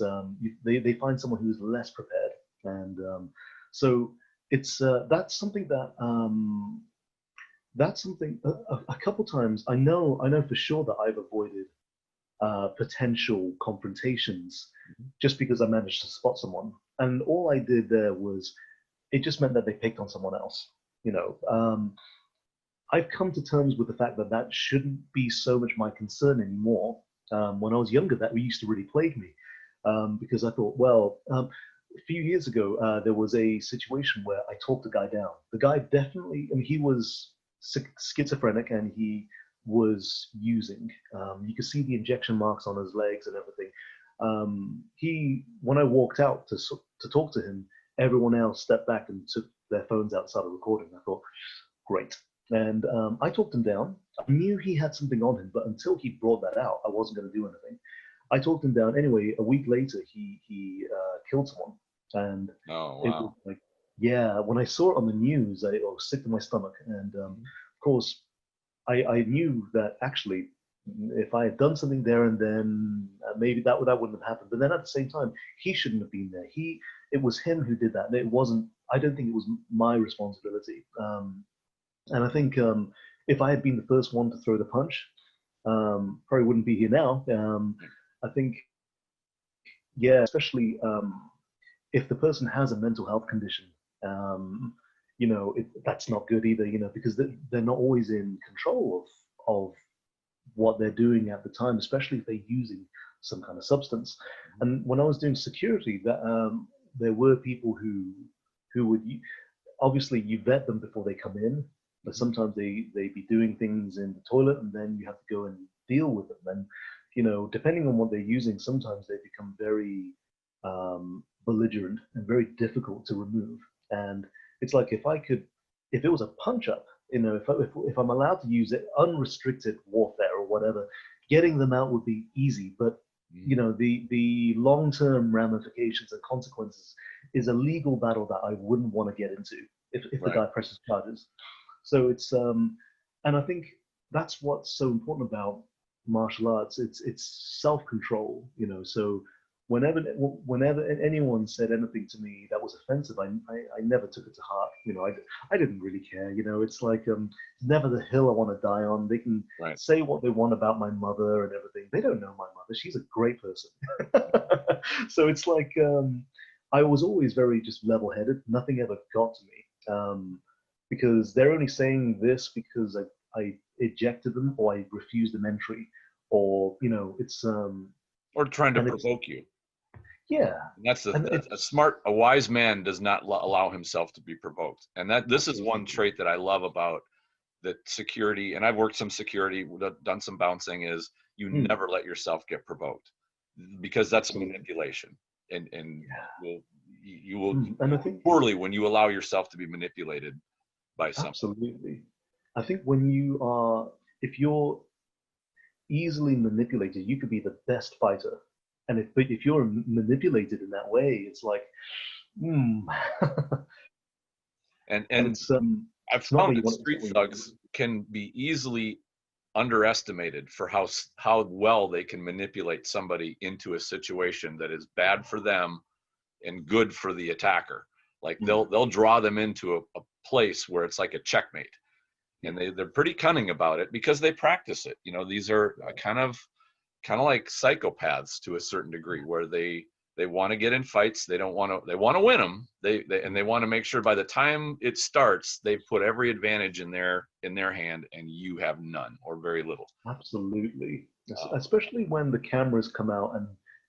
they find someone who's less prepared, and so it's that's something that. That's something a couple times I know for sure that I've avoided potential confrontations just because I managed to spot someone, and all I did there was it just meant that they picked on someone else. You know, I've come to terms with the fact that that shouldn't be so much my concern anymore. When I was younger, that used to really plague me, because I thought, well, a few years ago, there was a situation where I talked a guy down. The guy definitely, I mean, he was schizophrenic and he was using. You could see the injection marks on his legs and everything. When I walked out to talk to him, everyone else stepped back and took their phones out and started recording. I thought, great. And I talked him down. I knew he had something on him, but until he brought that out, I wasn't going to do anything. I talked him down. Anyway, a week later, he killed someone. And it was like, yeah, when I saw it on the news, I was sick to my stomach. And of course, I knew that actually, if I had done something there and then, maybe that wouldn't have happened. But then at the same time, he shouldn't have been there. It was him who did that. It wasn't. I don't think it was my responsibility. And I think if I had been the first one to throw the punch, probably wouldn't be here now. I think, yeah, especially if the person has a mental health condition, you know, that's not good either, you know, because they're not always in control of what they're doing at the time, especially if they're using some kind of substance. And when I was doing security, there were people who would, obviously you vet them before they come in, but sometimes they be doing things in the toilet and then you have to go and deal with them. And, you know, depending on what they're using, sometimes they become very belligerent and very difficult to remove. And it's like, if it was a punch up, you know, if I'm allowed to use it, unrestricted warfare or whatever, getting them out would be easy. But, you know, the long-term ramifications and consequences is a legal battle that I wouldn't want to get into if the guy presses charges. So it's, and I think that's what's so important about martial arts. It's self-control, you know. So whenever anyone said anything to me that was offensive, I never took it to heart. I didn't really care. It's like never the hill I want to die on. They can Right. say what they want about my mother and everything. They don't know my mother. She's a great person. So it's like I was always very just level-headed. Nothing ever got to me because they're only saying this because I ejected them or I refused them entry, or it's Or trying to and it's provoke you. yeah, And that's and a wise man does not allow himself to be provoked. And this is one absolutely. trait that I love about the security. And I've worked some security, done some bouncing, is you Hmm, never let yourself get provoked, because that's a absolutely. manipulation. And Yeah. you will And I think poorly when you allow yourself to be manipulated by somebody. absolutely. I think if you're easily manipulated, you could be the best fighter. And if you're manipulated in that way, it's like, hmm. And And and I've it's not found what you that want. It's not street what you want to thugs do. can be easily underestimated for how well they can manipulate somebody into a situation that is bad for them and good for the attacker. Like Hmm, they'll draw them into a place where it's like a checkmate, yeah. and they're pretty cunning about it because they practice it. These are Right. kind of like psychopaths to a certain degree, where they want to get in fights. They want to win them. They want to make sure by the time it starts, they've put every advantage in their hand, and you have none or very little. Absolutely. Um, Especially when the cameras come out and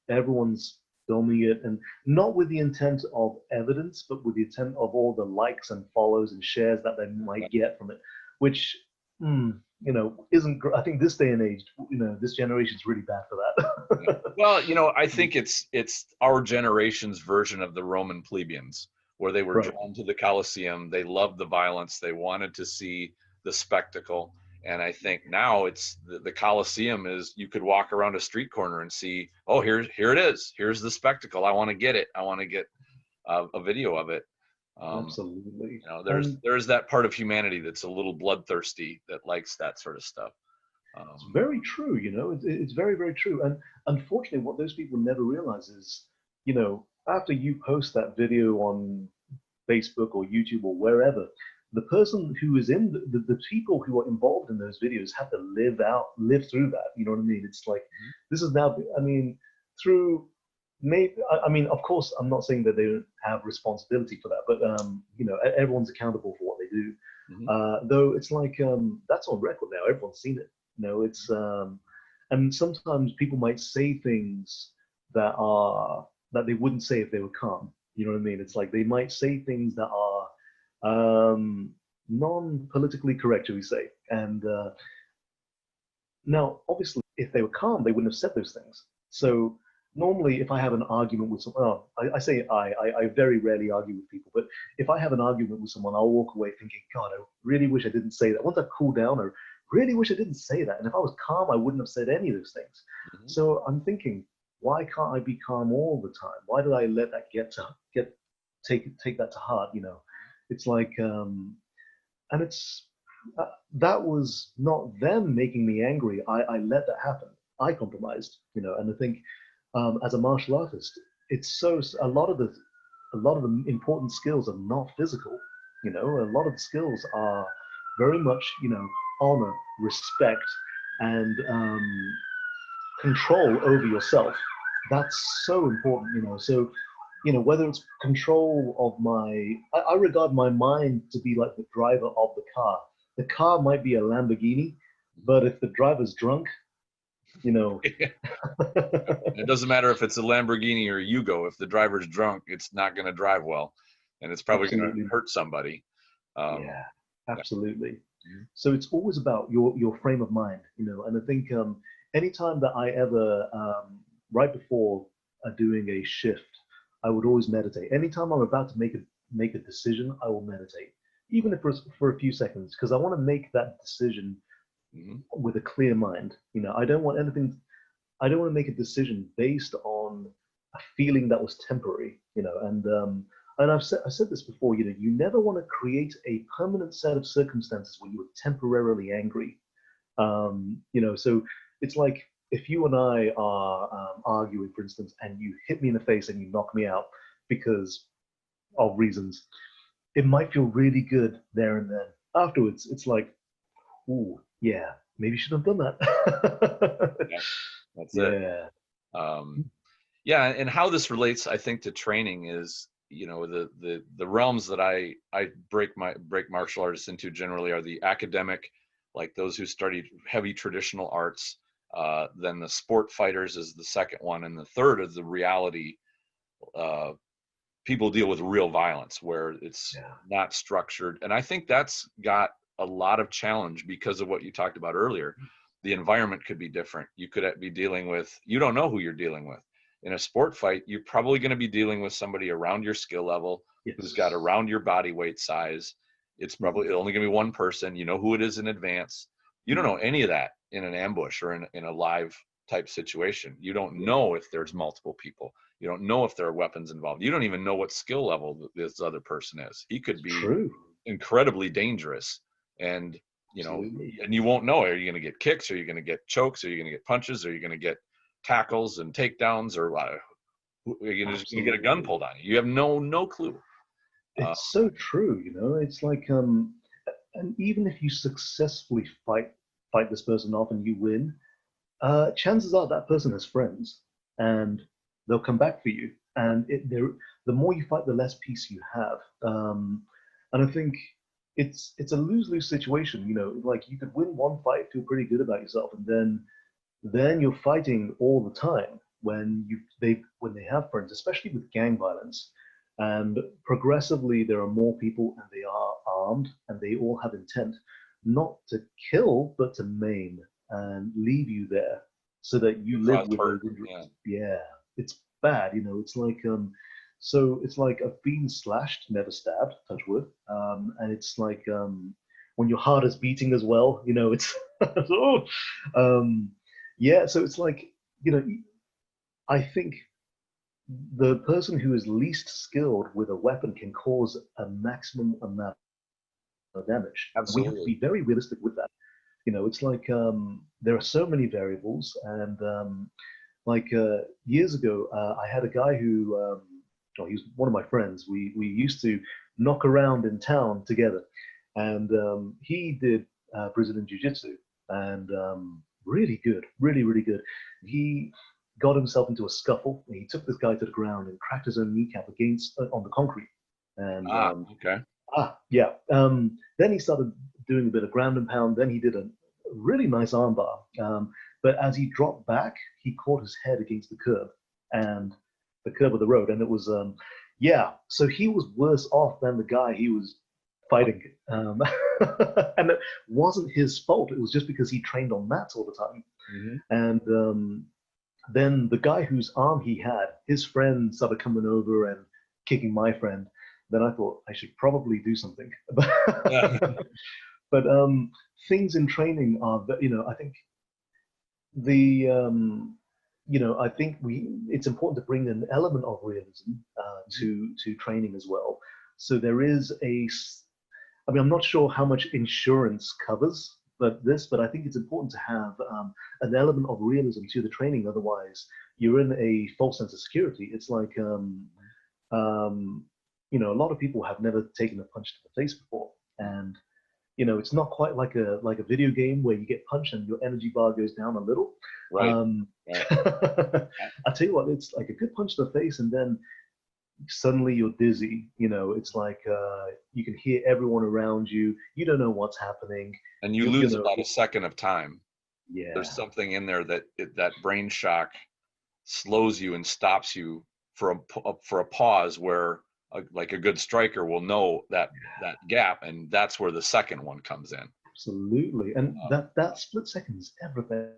everyone's filming it, and not with the intent of evidence, but with the intent of all the likes and follows and shares that they might get from it, which, isn't, I think this day and age, this generation's really bad for yeah. that. Well, I think it's our generation's version of the Roman plebeians, where they were Right. drawn to the Colosseum. They loved the violence. They wanted to see the spectacle. And I think now it's the Colosseum is, you could walk around a street corner and see, oh, here it is. Here's the spectacle. I want to get it. I want to get a video of it. Um, Absolutely. there's And there's that part of humanity that's a little bloodthirsty, that likes that sort of stuff. it's Um, very true, it's very, very true. And unfortunately, what those people never realize is, after you post that video on Facebook or YouTube or wherever, the person who is in the people who are involved in those videos have to live through that. You know what I mean? It's like, this is now, I mean, through maybe, I mean, of course, I'm not saying that they don't have responsibility for that, but, everyone's accountable for what they do. mhm. Though it's like, that's on record now. Everyone's seen it. It's, and sometimes people might say things that they wouldn't say if they were calm. You know what I mean? It's like they might say things that are non-politically correct, shall we say? And now, obviously, if they were calm, they wouldn't have said those things. So normally, if I have an argument with someone, I say I very rarely argue with people, but if I have an argument with someone, I'll walk away thinking, God, I really wish I didn't say that. Once I cool down, I really wish I didn't say that. And if I was calm, I wouldn't have said any of those things. Mhm. So I'm thinking, why can't I be calm all the time? Why did I let that take that to heart? It's like, and that was not them making me angry. I let that happen. I compromised, and I think as a martial artist, it's a lot of the important skills are not physical. A lot of the skills are very much, honor, respect, and control over yourself. That's so important, So, whether it's control of I regard my mind to be like the driver of the car. The car might be a Lamborghini, but if the driver's drunk, you know, It doesn't matter if it's a Lamborghini or a Yugo. If the driver's drunk, it's not going to drive well, and it's probably going to absolutely, hurt somebody. Um, yeah, yeah. absolutely. So it's always about your frame of mind, And I think anytime that I ever right before doing a shift, I would always meditate. Anytime I'm about to make a decision, I will meditate, even if it's for a few seconds, because I want to make that decision Mhm. with a clear mind. I don't want anything. I don't want to make a decision based on a feeling that was temporary. And I said this before. You never want to create a permanent set of circumstances where you are temporarily angry. So it's like if you and I are arguing, for instance, and you hit me in the face and you knock me out because of reasons, it might feel really good there and then. Afterwards, it's like, ooh, yeah, maybe you should have done that. Yeah, that's it. Yeah. Yeah, and how this relates, I think, to training is, the realms that I break martial artists into generally are the academic, like those who studied heavy traditional arts. Then the sport fighters is the second one, and the third is the reality. People deal with real violence where it's not structured, and I think that's got a lot of challenge because of what you talked about earlier. The environment could be different. You could be dealing with, you don't know who you're dealing with. In a sport fight, you're probably going to be dealing with somebody around your skill level, who's got around your body weight size. It's probably only going to be one person. You know who it is in advance. You don't know any of that in an ambush or in a live type situation. You don't know if there's multiple people. You don't know if there are weapons involved. You don't even know what skill level this other person is. He could be incredibly dangerous, and and you won't know. Are you going to get kicks? Are you going to get chokes? Are you going to get punches? Are you going to get tackles and takedowns? Or are you going to get a gun pulled on you? You have no clue. It's so true. It's like, and even if you successfully fight this person off and you win, chances are that person has friends and they'll come back for you. And the more you fight, the less peace you have. And I think it's a lose-lose situation. Like you could win one fight, feel pretty good about yourself, and then you're fighting all the time when they have friends, especially with gang violence. And progressively, there are more people, and they are armed, and they all have intent not to kill, but to maim and leave you there so that you live with those injuries. Yeah, it's bad. It's like so it's like I've been slashed, never stabbed, touch wood. And it's like when your heart is beating as well, it's oh, yeah. So it's like, I think the person who is least skilled with a weapon can cause a maximum amount of damage. Absolutely. We have to be very realistic with that. It's like there are so many variables, and like years ago, I had a guy who, he was one of my friends. We used to knock around in town together, and he did Brazilian Jiu-Jitsu, and really good, really good. He got himself into a scuffle, and he took this guy to the ground and cracked his own kneecap on the concrete. And okay. Yeah. Then he started doing a bit of ground and pound. Then he did a really nice armbar. But as he dropped back, he caught his head against the curb of the road. And it was, so he was worse off than the guy he was fighting. And it wasn't his fault. It was just because he trained on mats all the time. And then the guy whose arm he had, his friend started coming over and kicking my friend. Then I thought I should probably do something. But things in training are, I think I think it's important to bring an element of realism to training as well. So there is I'm not sure how much insurance covers but I think it's important to have an element of realism to the training. Otherwise, you're in a false sense of security. It's like, a lot of people have never taken a punch to the face before, and it's not quite like a video game where you get punched and your energy bar goes down a little. Right. I tell you what, it's like a good punch to the face, and then suddenly you're dizzy. It's like you can hear everyone around you. You don't know what's happening, and you lose about a second of time. Yeah, there's something in there that brain shock slows you and stops you for a pause where like a good striker will know that gap, and that's where the second one comes in. Absolutely, and that split second is everything.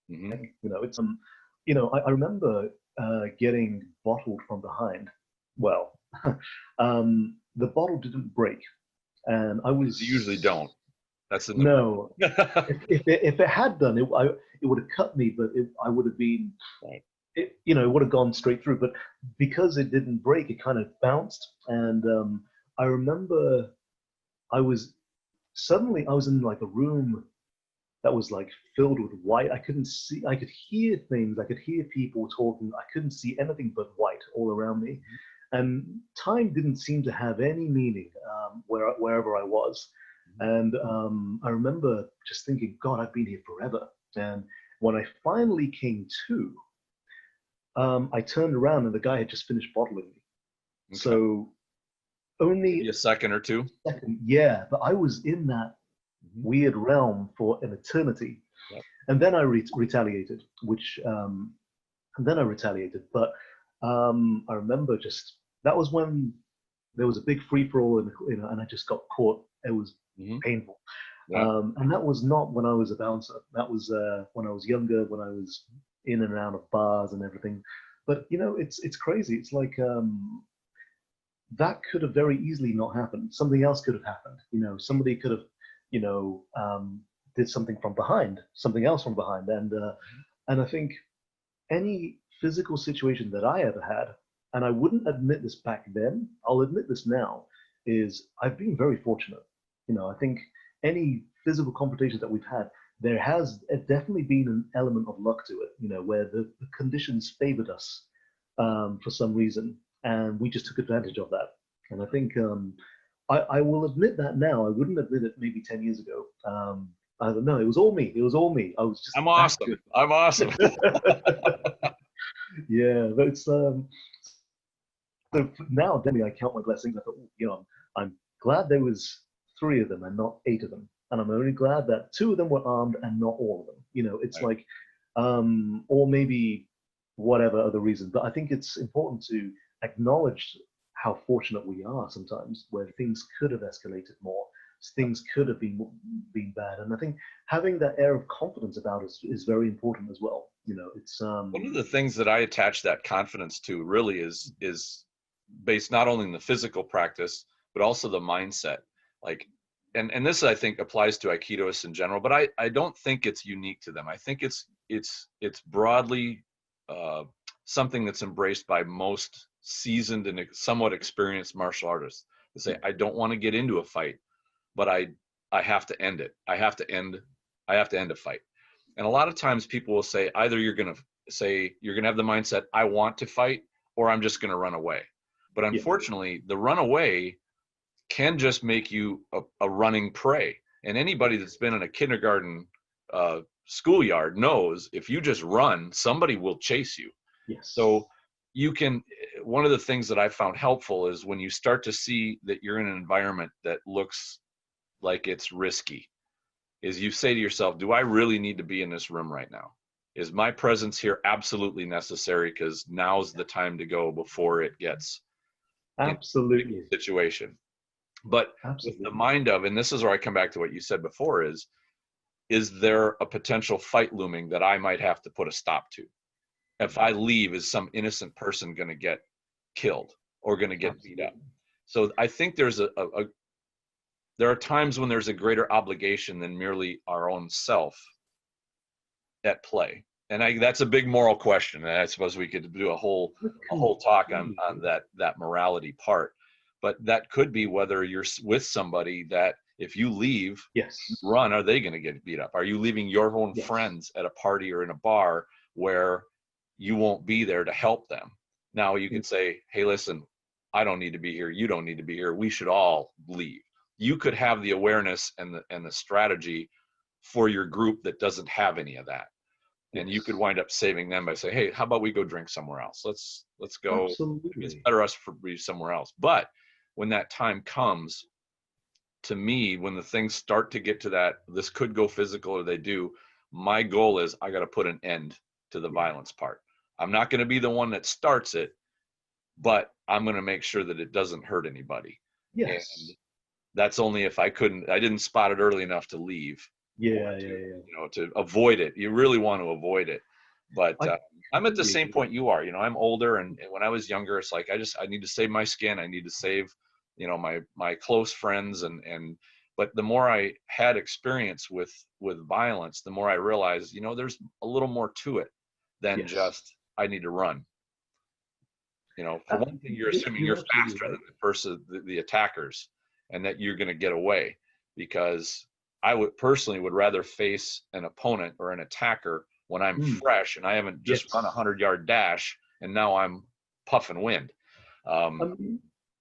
It's I remember getting bottled from behind. Well, the bottle didn't break, and I was. You usually don't. That's the no. if it had done, it would have cut me, but I would have been. Right. It would have gone straight through, but because it didn't break, it kind of bounced, and I remember I was in like a room that was like filled with white. I couldn't see, I could hear things, I could hear people talking. I couldn't see anything but white all around me. And time didn't seem to have any meaning wherever I was. And I remember just thinking, God, I've been here forever. And when I finally came to, I turned around and the guy had just finished bottling me. Okay. So only maybe a second or two. Second, yeah, but I was in that weird realm for an eternity. Yep. And then I retaliated, But I remember just, that was when there was a big free for all, and I just got caught. It was painful. Yeah. And that was not when I was a bouncer. That was when I was younger, when I was in and out of bars and everything. But it's crazy. It's like that could have very easily not happened. Something else could have happened. Somebody could have, did something from behind, something else from behind, and I think any physical situation that I ever had, and I wouldn't admit this back then, I'll admit this now, is I've been very fortunate. I think any physical confrontations that we've had, there has definitely been an element of luck to it, where the conditions favored us for some reason, and we just took advantage of that. And I think I will admit that now. I wouldn't admit it maybe 10 years ago. I don't know. It was all me. It was all me. I was just. I'm awesome. I'm awesome. Yeah, but it's so now definitely I count my blessings. I thought, I'm glad there was 3 of them and not 8 of them, and I'm only glad that 2 of them were armed and not all of them. It's right. like, or maybe whatever other reason. But I think it's important to acknowledge how fortunate we are sometimes, where things could have escalated more, things could have been bad, and I think having that air of confidence about us is very important as well. It's one of the things that I attach that confidence to really is based not only in the physical practice but also the mindset. Like, and this I think applies to Aikidoists in general, but I don't think it's unique to them. I think it's broadly something that's embraced by most seasoned and somewhat experienced martial artists. They say, I don't want to get into a fight, but I have to end it. I have to end a fight. And a lot of times people will say, either you're going to have the mindset, I want to fight, or I'm just going to run away. But unfortunately, the run away can just make you a running prey. And anybody that's been in a kindergarten schoolyard knows if you just run, somebody will chase you. Yes. So one of the things that I found helpful is when you start to see that you're in an environment that looks like it's risky, is you say to yourself, do I really need to be in this room right now? Is my presence here absolutely necessary? Because now's the time to go before it gets absolutely in a situation. But with the mind of, and this is where I come back to what you said before, is there a potential fight looming that I might have to put a stop to? If I leave, is some innocent person going to get killed or going to get beat up? So I think there are times when there's a greater obligation than merely our own self at play. And that's a big moral question. And I suppose we could do a whole talk on that morality part. But that could be whether you're with somebody that if you leave, run, are they going to get beat up? Are you leaving your own friends at a party or in a bar where you won't be there to help them? Now you could say, hey, listen, I don't need to be here. You don't need to be here. We should all leave. You could have the awareness and the strategy for your group that doesn't have any of that. And you could wind up saving them by saying, hey, how about we go drink somewhere else? Let's go. Absolutely. It's better us for be somewhere else. But when that time comes, to me, when the things start to get to that, this could go physical or they do, my goal is I got to put an end to the violence part. I'm not going to be the one that starts it, but I'm going to make sure that it doesn't hurt anybody. Yes. And that's only if I didn't spot it early enough to leave. To avoid it. You really want to avoid it. But I'm at the same point you are. I'm older, and when I was younger, it's like I need to save my skin. I need to save, my close friends, but the more I had experience with violence, the more I realized, there's a little more to it than just I need to run. For one thing, you're assuming you're faster than the person, the attackers, and that you're going to get away because I would personally would rather face an opponent or an attacker when I'm fresh and I haven't just Yes. run a 100-yard dash and now I'm puffing wind.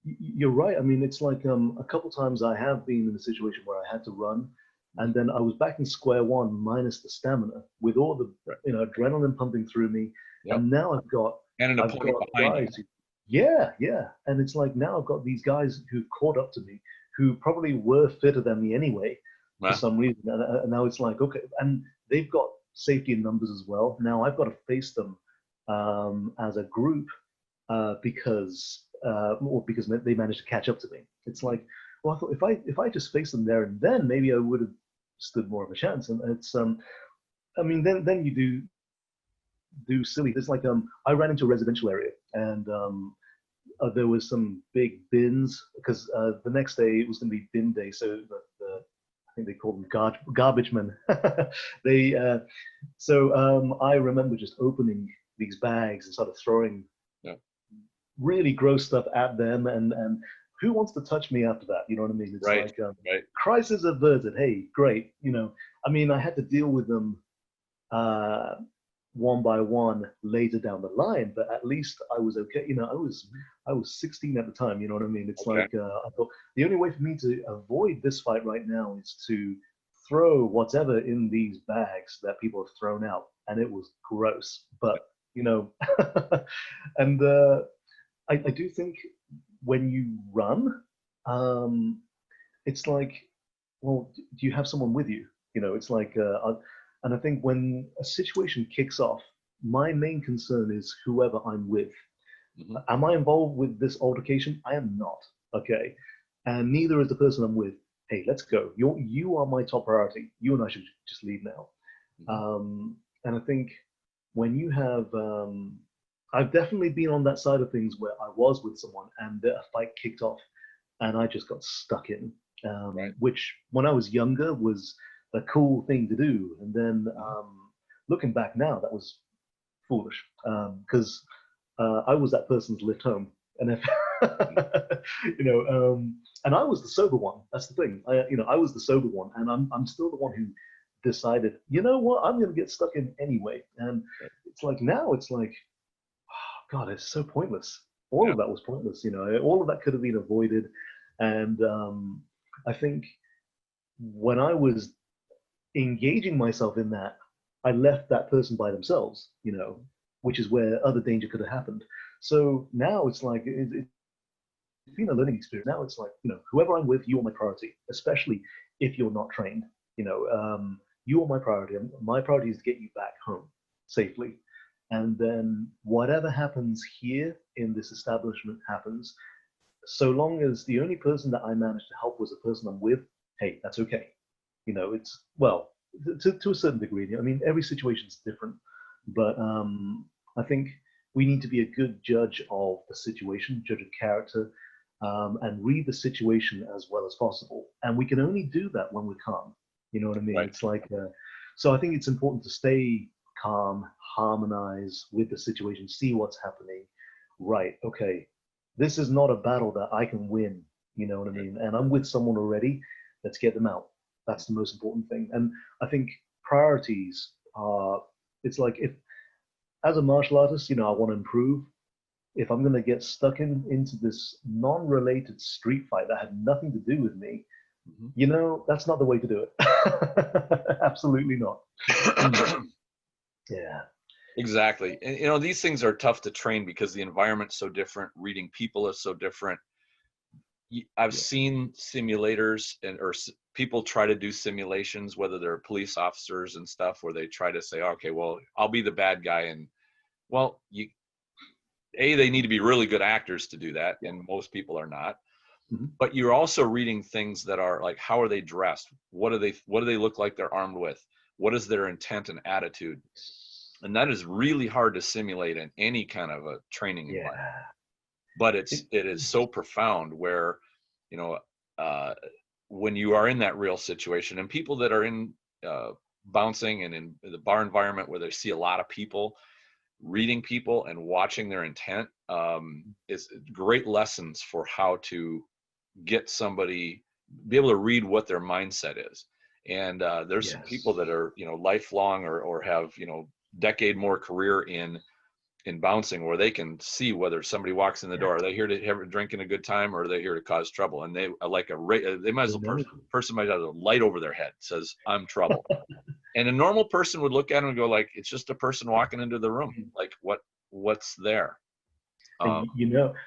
You're right. I mean, it's like a couple times I have been in a situation where I had to run, and then I was back in square one minus the stamina with all the adrenaline pumping through me, and now I've got an opponent behind guys. Yeah, and it's like now I've got these guys who've caught up to me who probably were fitter than me anyway for some reason, and now it's like okay, and they've got safety in numbers as well. Now I've got to face them as a group because they managed to catch up to me. It's like, well, I thought if I just faced them there and then, maybe I would have stood more of a chance. And it's I mean, then you do silly. It's like I ran into a residential area and there was some big bins because the next day it was going to be bin day, so I think they call them garbage men. I remember just opening these bags and sort of throwing really gross stuff at them, and who wants to touch me after that? You know what I mean? It's like crisis averted. Hey, great. I mean, I had to deal with them one by one later down the line, but at least I was okay. I was 16 at the time. You know what I mean? It's like I thought the only way for me to avoid this fight right now is to throw whatever in these bags that people have thrown out, and it was gross. But and I do think when you run, it's like, well, do you have someone with you? It's like, and I think when a situation kicks off, my main concern is whoever I'm with. Am I involved with this altercation? I am not. Okay. And neither is the person I'm with. Hey, let's go. You are my top priority. You and I should just leave now. And I think when you have, I've definitely been on that side of things where I was with someone and a fight kicked off and I just got stuck in, which when I was younger was a cool thing to do. And then looking back now, that was foolish because I was that person's lift home. And if, and I was the sober one. That's the thing. I was the sober one, and I'm still the one who decided, you know what, I'm going to get stuck in anyway. And it's like now, it's like, oh, God, it's so pointless. All of that was pointless. All of that could have been avoided. And I think when I was engaging myself in that, I left that person by themselves. Which is where other danger could have happened. So now it's like it's been a learning experience. Now it's like whoever I'm with, you are my priority, especially if you're not trained. You are my priority. My priority is to get you back home safely, and then whatever happens here in this establishment happens. So long as the only person that I managed to help was the person I'm with, hey, that's okay. It's well to a certain degree. I mean, every situation is different, but I think we need to be a good judge of the situation, judge of character, and read the situation as well as possible. And we can only do that when we're calm. You know what I mean? Right. It's like, so I think it's important to stay calm, harmonize with the situation, see what's happening. Right, okay, this is not a battle that I can win. You know what I mean? And I'm with someone already. Let's get them out. That's the most important thing. And I think priorities are, it's like if, as a martial artist, I want to improve. If I'm going to get stuck into this non-related street fight that had nothing to do with me, that's not the way to do it. Absolutely not. Yeah. Exactly. And, these things are tough to train because the environment's so different. Reading people is so different. I've seen simulators or people try to do simulations, whether they're police officers and stuff, where they try to say, okay, well, I'll be the bad guy. And well, they need to be really good actors to do that. And most people are not. But you're also reading things that are like, how are they dressed? What do they look like they're armed with? What is their intent and attitude? And that is really hard to simulate in any kind of a training environment. But it is so profound where, when you are in that real situation, and people that are in bouncing and in the bar environment where they see a lot of people, reading people and watching their intent is great lessons for how to get somebody, be able to read what their mindset is. And there's some people Yes. that are, lifelong or have, decade more career in bouncing, where they can see whether somebody walks in the Yeah. door, are they here to have a drink and a good time, or are they here to cause trouble? And they are like they might as They well know. person might have a light over their head says, I'm trouble. And a normal person would look at them and go like, it's just a person walking into the room. Like what's there? And Um,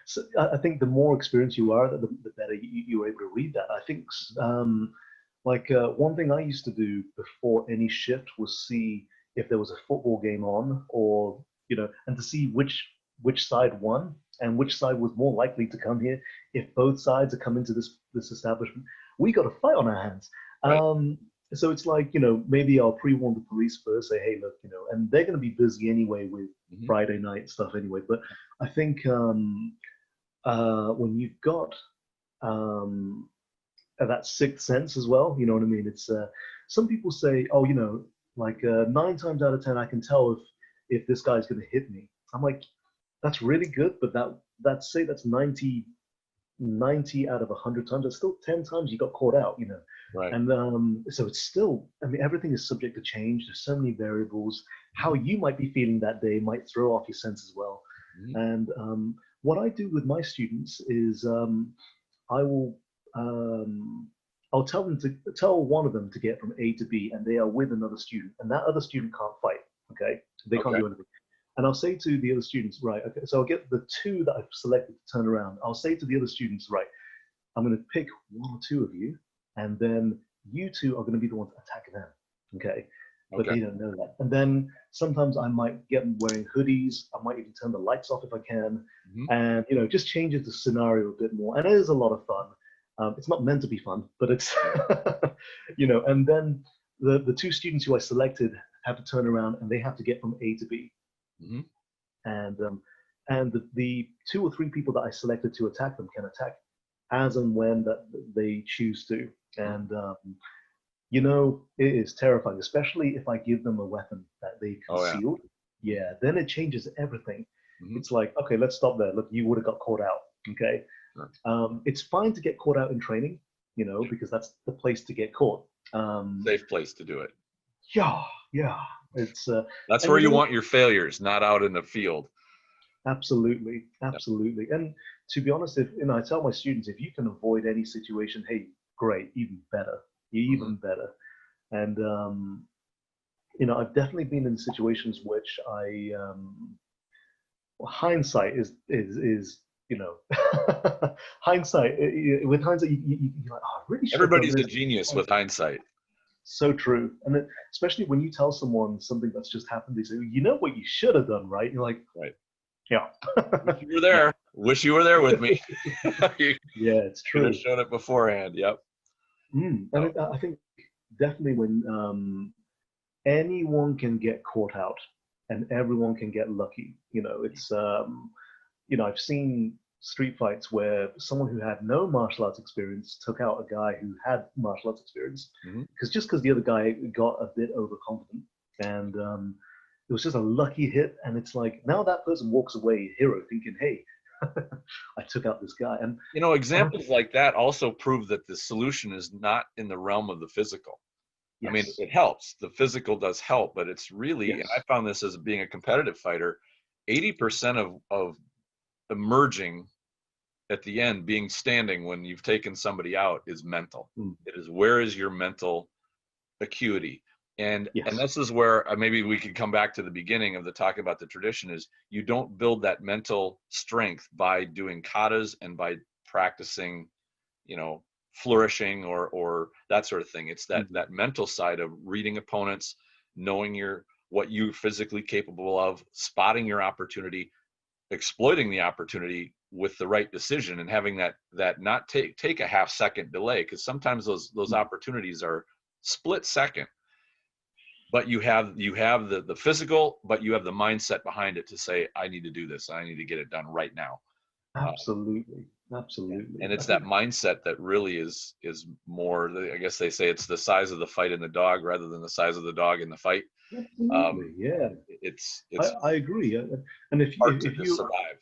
so I think the more experienced you are, the better you are able to read that. I think one thing I used to do before any shift was see if there was a football game on, or and to see which side won and which side was more likely to come here. If both sides are coming to this establishment, we got a fight on our hands. right. So it's like, maybe I'll pre-warn the police first, say, hey, look, and they're going to be busy anyway with Mhm. Friday night stuff anyway. But I think when you've got that sixth sense as well, you know what I mean? It's some people say, oh, like 9 times out of 10, I can tell if this guy's going to hit me. I'm like, that's really good, but that's say that's 90 out of 100 times. That's still 10 times you got caught out, Right. And so it's still, I mean, everything is subject to change. There's so many variables. How you might be feeling that day might throw off your sense as well. Mhm. And what I do with my students is I will I'll tell one of them to get from A to B, and they are with another student, and that other student can't fight. Okay, they can't Okay. do anything. And I'll say to the other students, right, okay, so I'll get the two that I've selected to turn around. I'll say to the other students, right, I'm going to pick one or two of you, and then you two are going to be the ones attack them. Okay. But Okay. they don't know that. And then sometimes I might get them wearing hoodies. I might even turn the lights off if I can. Mhm. And, just changes the scenario a bit more. And it is a lot of fun. It's not meant to be fun, but it's, and then the two students who I selected have to turn around and they have to get from A to B. Mhm. And the two or three people that I selected to attack them can attack as and when that they choose to. And it is terrifying, especially if I give them a weapon that they Oh yeah. concealed. Yeah, then it changes everything. Mhm. It's like, okay, let's stop there. Look, you would have got caught out. Okay, Sure. it's fine to get caught out in training, because that's the place to get caught. Safe place to do it. Yeah, yeah, it's That's and where you want your failures, not out in the field. absolutely, Yep. absolutely. And to be honest, if I tell my students, if you can avoid any situation, hey, great, even better, Mhm. even better. And I've definitely been in situations which hindsight is hindsight. With hindsight, you're like, oh, I really should have done Everybody's a this. genius with hindsight. So true. And especially when you tell someone something that's just happened, they say, you know what you should have done, right? You're like, Right. yeah, Wish you were yeah, there. Wish you were there with me. You yeah, it's could have true. shown it beforehand. Yep. And Oh, I think definitely when anyone can get caught out and everyone can get lucky. It's I've seen street fights where someone who had no martial arts experience took out a guy who had martial arts experience mhm. because the other guy got a bit overconfident, and it was just a lucky hit. And it's like now that person walks away a hero, thinking, "Hey, I took out this guy." And Examples like that also prove that the solution is not in the realm of the physical. I mean, yes, it helps. The physical does help, but it's really, and I yes, found this as being a competitive fighter, 80% of emerging at the end, being standing when you've taken somebody out, is mental. mm, It is, where is your mental acuity? And yes, this is where maybe we could come back to the beginning of the talk about the tradition, is you don't build that mental strength by doing katas and by practicing, you know, flourishing or that sort of thing. It's that mm, that mental side of reading opponents, knowing what you're physically capable of, spotting your opportunity, exploiting the opportunity with the right decision, and having that not take a half second delay, because sometimes those mm. opportunities are split second, but you have the physical, but you have the mindset behind it to say, I need to do this, I need to get it done right now. Absolutely, And absolutely. I it's that think mindset that really is more, I guess they say it's the size of the fight in the dog rather than the size of the dog in the fight. absolutely, um, yeah. it's I agree. And hard to if just you survive.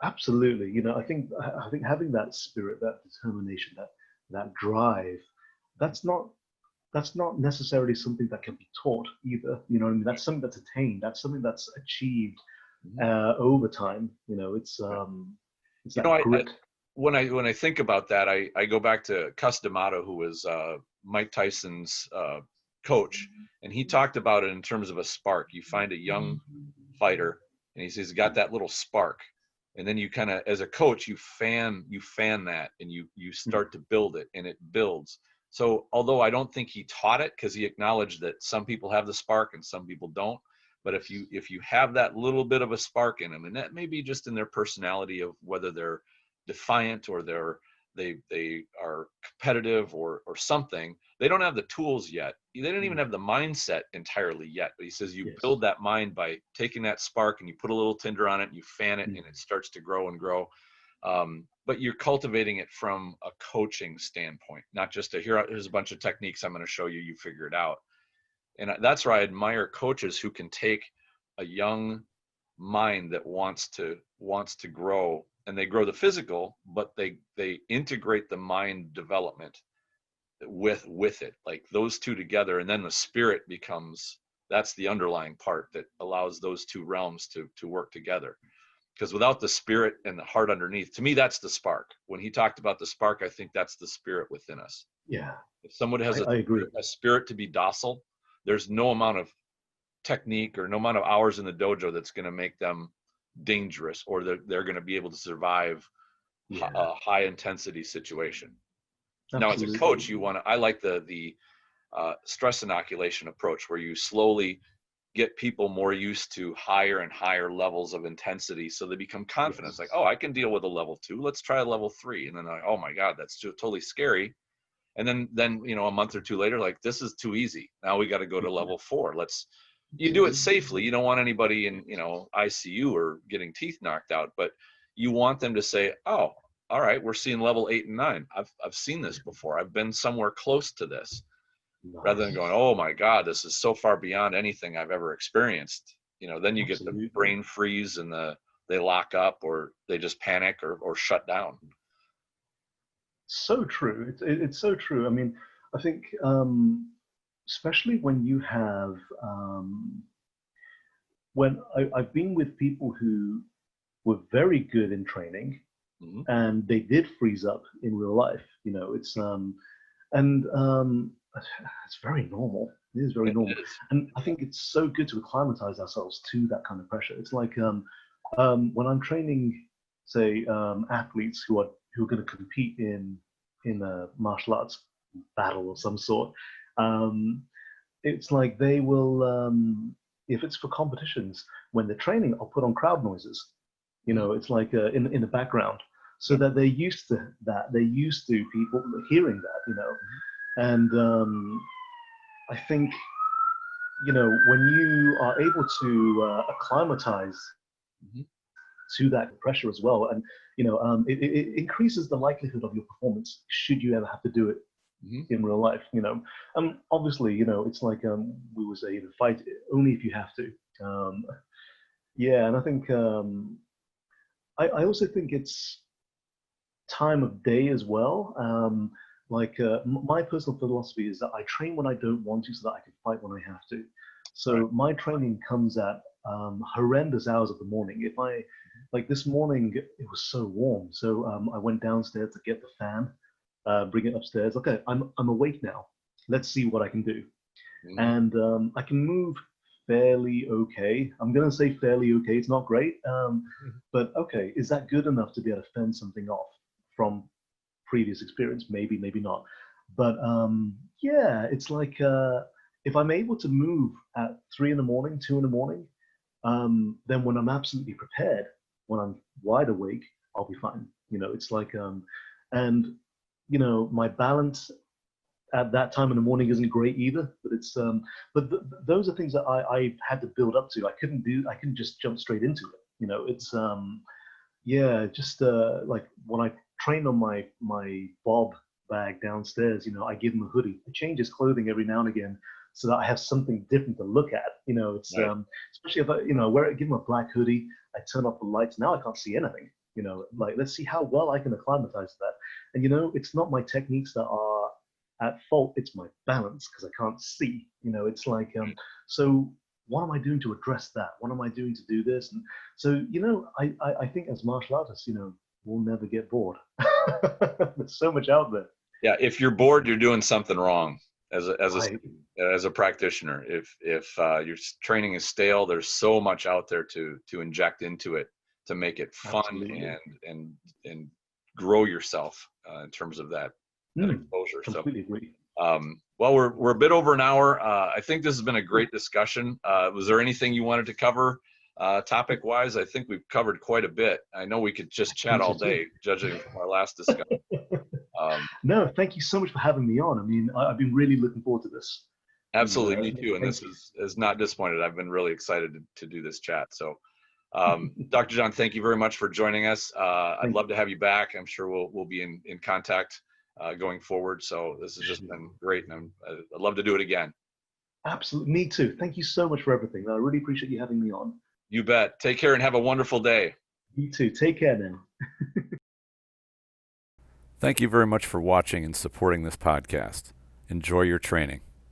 absolutely, I think having that spirit, that determination, that drive, that's not that's not necessarily something that can be taught either. You know what I mean? That's something that's attained. That's something that's achieved Mhm. over time. You know, Right. it's You know, that grit. when I think about that, I go back to Cus D'Amato, who was Mike Tyson's coach, and he talked about it in terms of a spark. You find a young fighter, and he says he's got that little spark, and then you kind of, as a coach, you fan that, and you start to build it, and it builds. So although I don't think he taught it, because he acknowledged that some people have the spark and some people don't, but if you have that little bit of a spark in them, and that may be just in their personality of whether they're defiant or they are competitive or something, they don't have the tools yet. They don't even Mm. have the mindset entirely yet. But he says you Yes. build that mind by taking that spark and you put a little tinder on it and you fan it Mm. and it starts to grow and grow. But you're cultivating it from a coaching standpoint, not just here's a bunch of techniques I'm going to show you, you figure it out. And that's where I admire coaches who can take a young mind that wants to grow, and they grow the physical, but they integrate the mind development with it, like those two together, and then the spirit becomes, that's the underlying part that allows those two realms to work together. Because without the spirit and the heart underneath, to me that's the spark. When he talked about the spark, I think that's the spirit within us. Yeah, If someone has I agree. a spirit to be docile, there's no amount of technique or no amount of hours in the dojo that's going to make them dangerous, or they're going to be able to survive Yeah, a high intensity situation. Now, as a coach, absolutely. I like the stress inoculation approach, where you slowly get people more used to higher and higher levels of intensity, so they become confident. It's like, Yes. oh, I can deal with a level 2. Let's try a level 3, and then like, oh my God, that's totally scary. And then a month or two later, like, this is too easy. Now we got to go to Yeah. level 4. You do it safely. You don't want anybody in ICU or getting teeth knocked out, but you want them to say, oh, all right, we're seeing level 8 and 9. I've seen this before. I've been somewhere close to this, rather than Nice. going, oh my God, this is so far beyond anything I've ever experienced. Then you get the Absolutely. brain freeze and they lock up, or they just panic or shut down. So true. It's so true. I mean, I think especially when you have I've been with people who were very good in training Hmm. and they did freeze up in real life. You know, and it's very normal. It is very It normal, is. and I think it's so good to acclimatize ourselves to that kind of pressure. It's like when I'm training, say, athletes who are going to compete in a martial arts battle of some sort. Um, it's like they will, if it's for competitions, when they're training, I'll put on crowd noises. You Mhm. know, it's like in the background, so Yep. that they're used to that. They're used to people hearing that. You know, Mhm. and I think when you are able to acclimatize Mhm. to that pressure as well, and it increases the likelihood of your performance should you ever have to do it Mhm. in real life. Obviously, it's like we would say, fight only if you have to. Yeah, and I think I also think it's time of day as well. My personal philosophy is that I train when I don't want to, so that I can fight when I have to. Right. So my training comes at horrendous hours of the morning. If I like this morning, it was so warm, so I went downstairs to get the fan, bring it upstairs. Okay, I'm awake now. Let's see what I can do, Mhm. and I can move fairly okay. I'm gonna say fairly okay. It's not great, Mhm. but okay. Is that good enough to be able to fend something off from previous experience? Maybe, maybe not. But yeah, it's like if I'm able to move at 3 in the morning, 2 in the morning, then when I'm absolutely prepared, when I'm wide awake, I'll be fine. It's like and my balance at that time in the morning isn't great either. But it's those are things that I had to build up to. I couldn't just jump straight into it. It's yeah, just like when I train on my Bob bag downstairs, I give him a hoodie. I change his clothing every now and again so that I have something different to look at. It's Right. especially if I wear it, give him a black hoodie. I turn off the lights. Now I can't see anything. Mhm. Like let's see how well I can acclimatize to that. And it's not my techniques that are at fault, it's my balance because I can't see. It's like, so what am I doing to address that? What am I doing to do this? And so, I think as martial artists, we'll never get bored. There's so much out there. Yeah, if you're bored, you're doing something wrong as Right. a practitioner. If your training is stale, there's so much out there to inject into it to make it fun Absolutely. and grow yourself in terms of that exposure. Completely agree. Well, we're a bit over an hour. I think this has been a great discussion. Was there anything you wanted to cover topic wise? I think we've covered quite a bit. I know we could just chat all day, judging from our last discussion. No, thank you so much for having me on. I mean, I've been really looking forward to this. Absolutely, me too. And Thank this you. is not disappointed. I've been really excited to do this chat. So, Dr. John, thank you very much for joining us. I'd love to have you back. I'm sure we'll be in contact going forward. So this has just been great, and I'd love to do it again. Absolutely, me too. Thank you so much for everything. I really appreciate you having me on. You bet. Take care and have a wonderful day. You too. Take care now. Thank you very much for watching and supporting this podcast. Enjoy your training.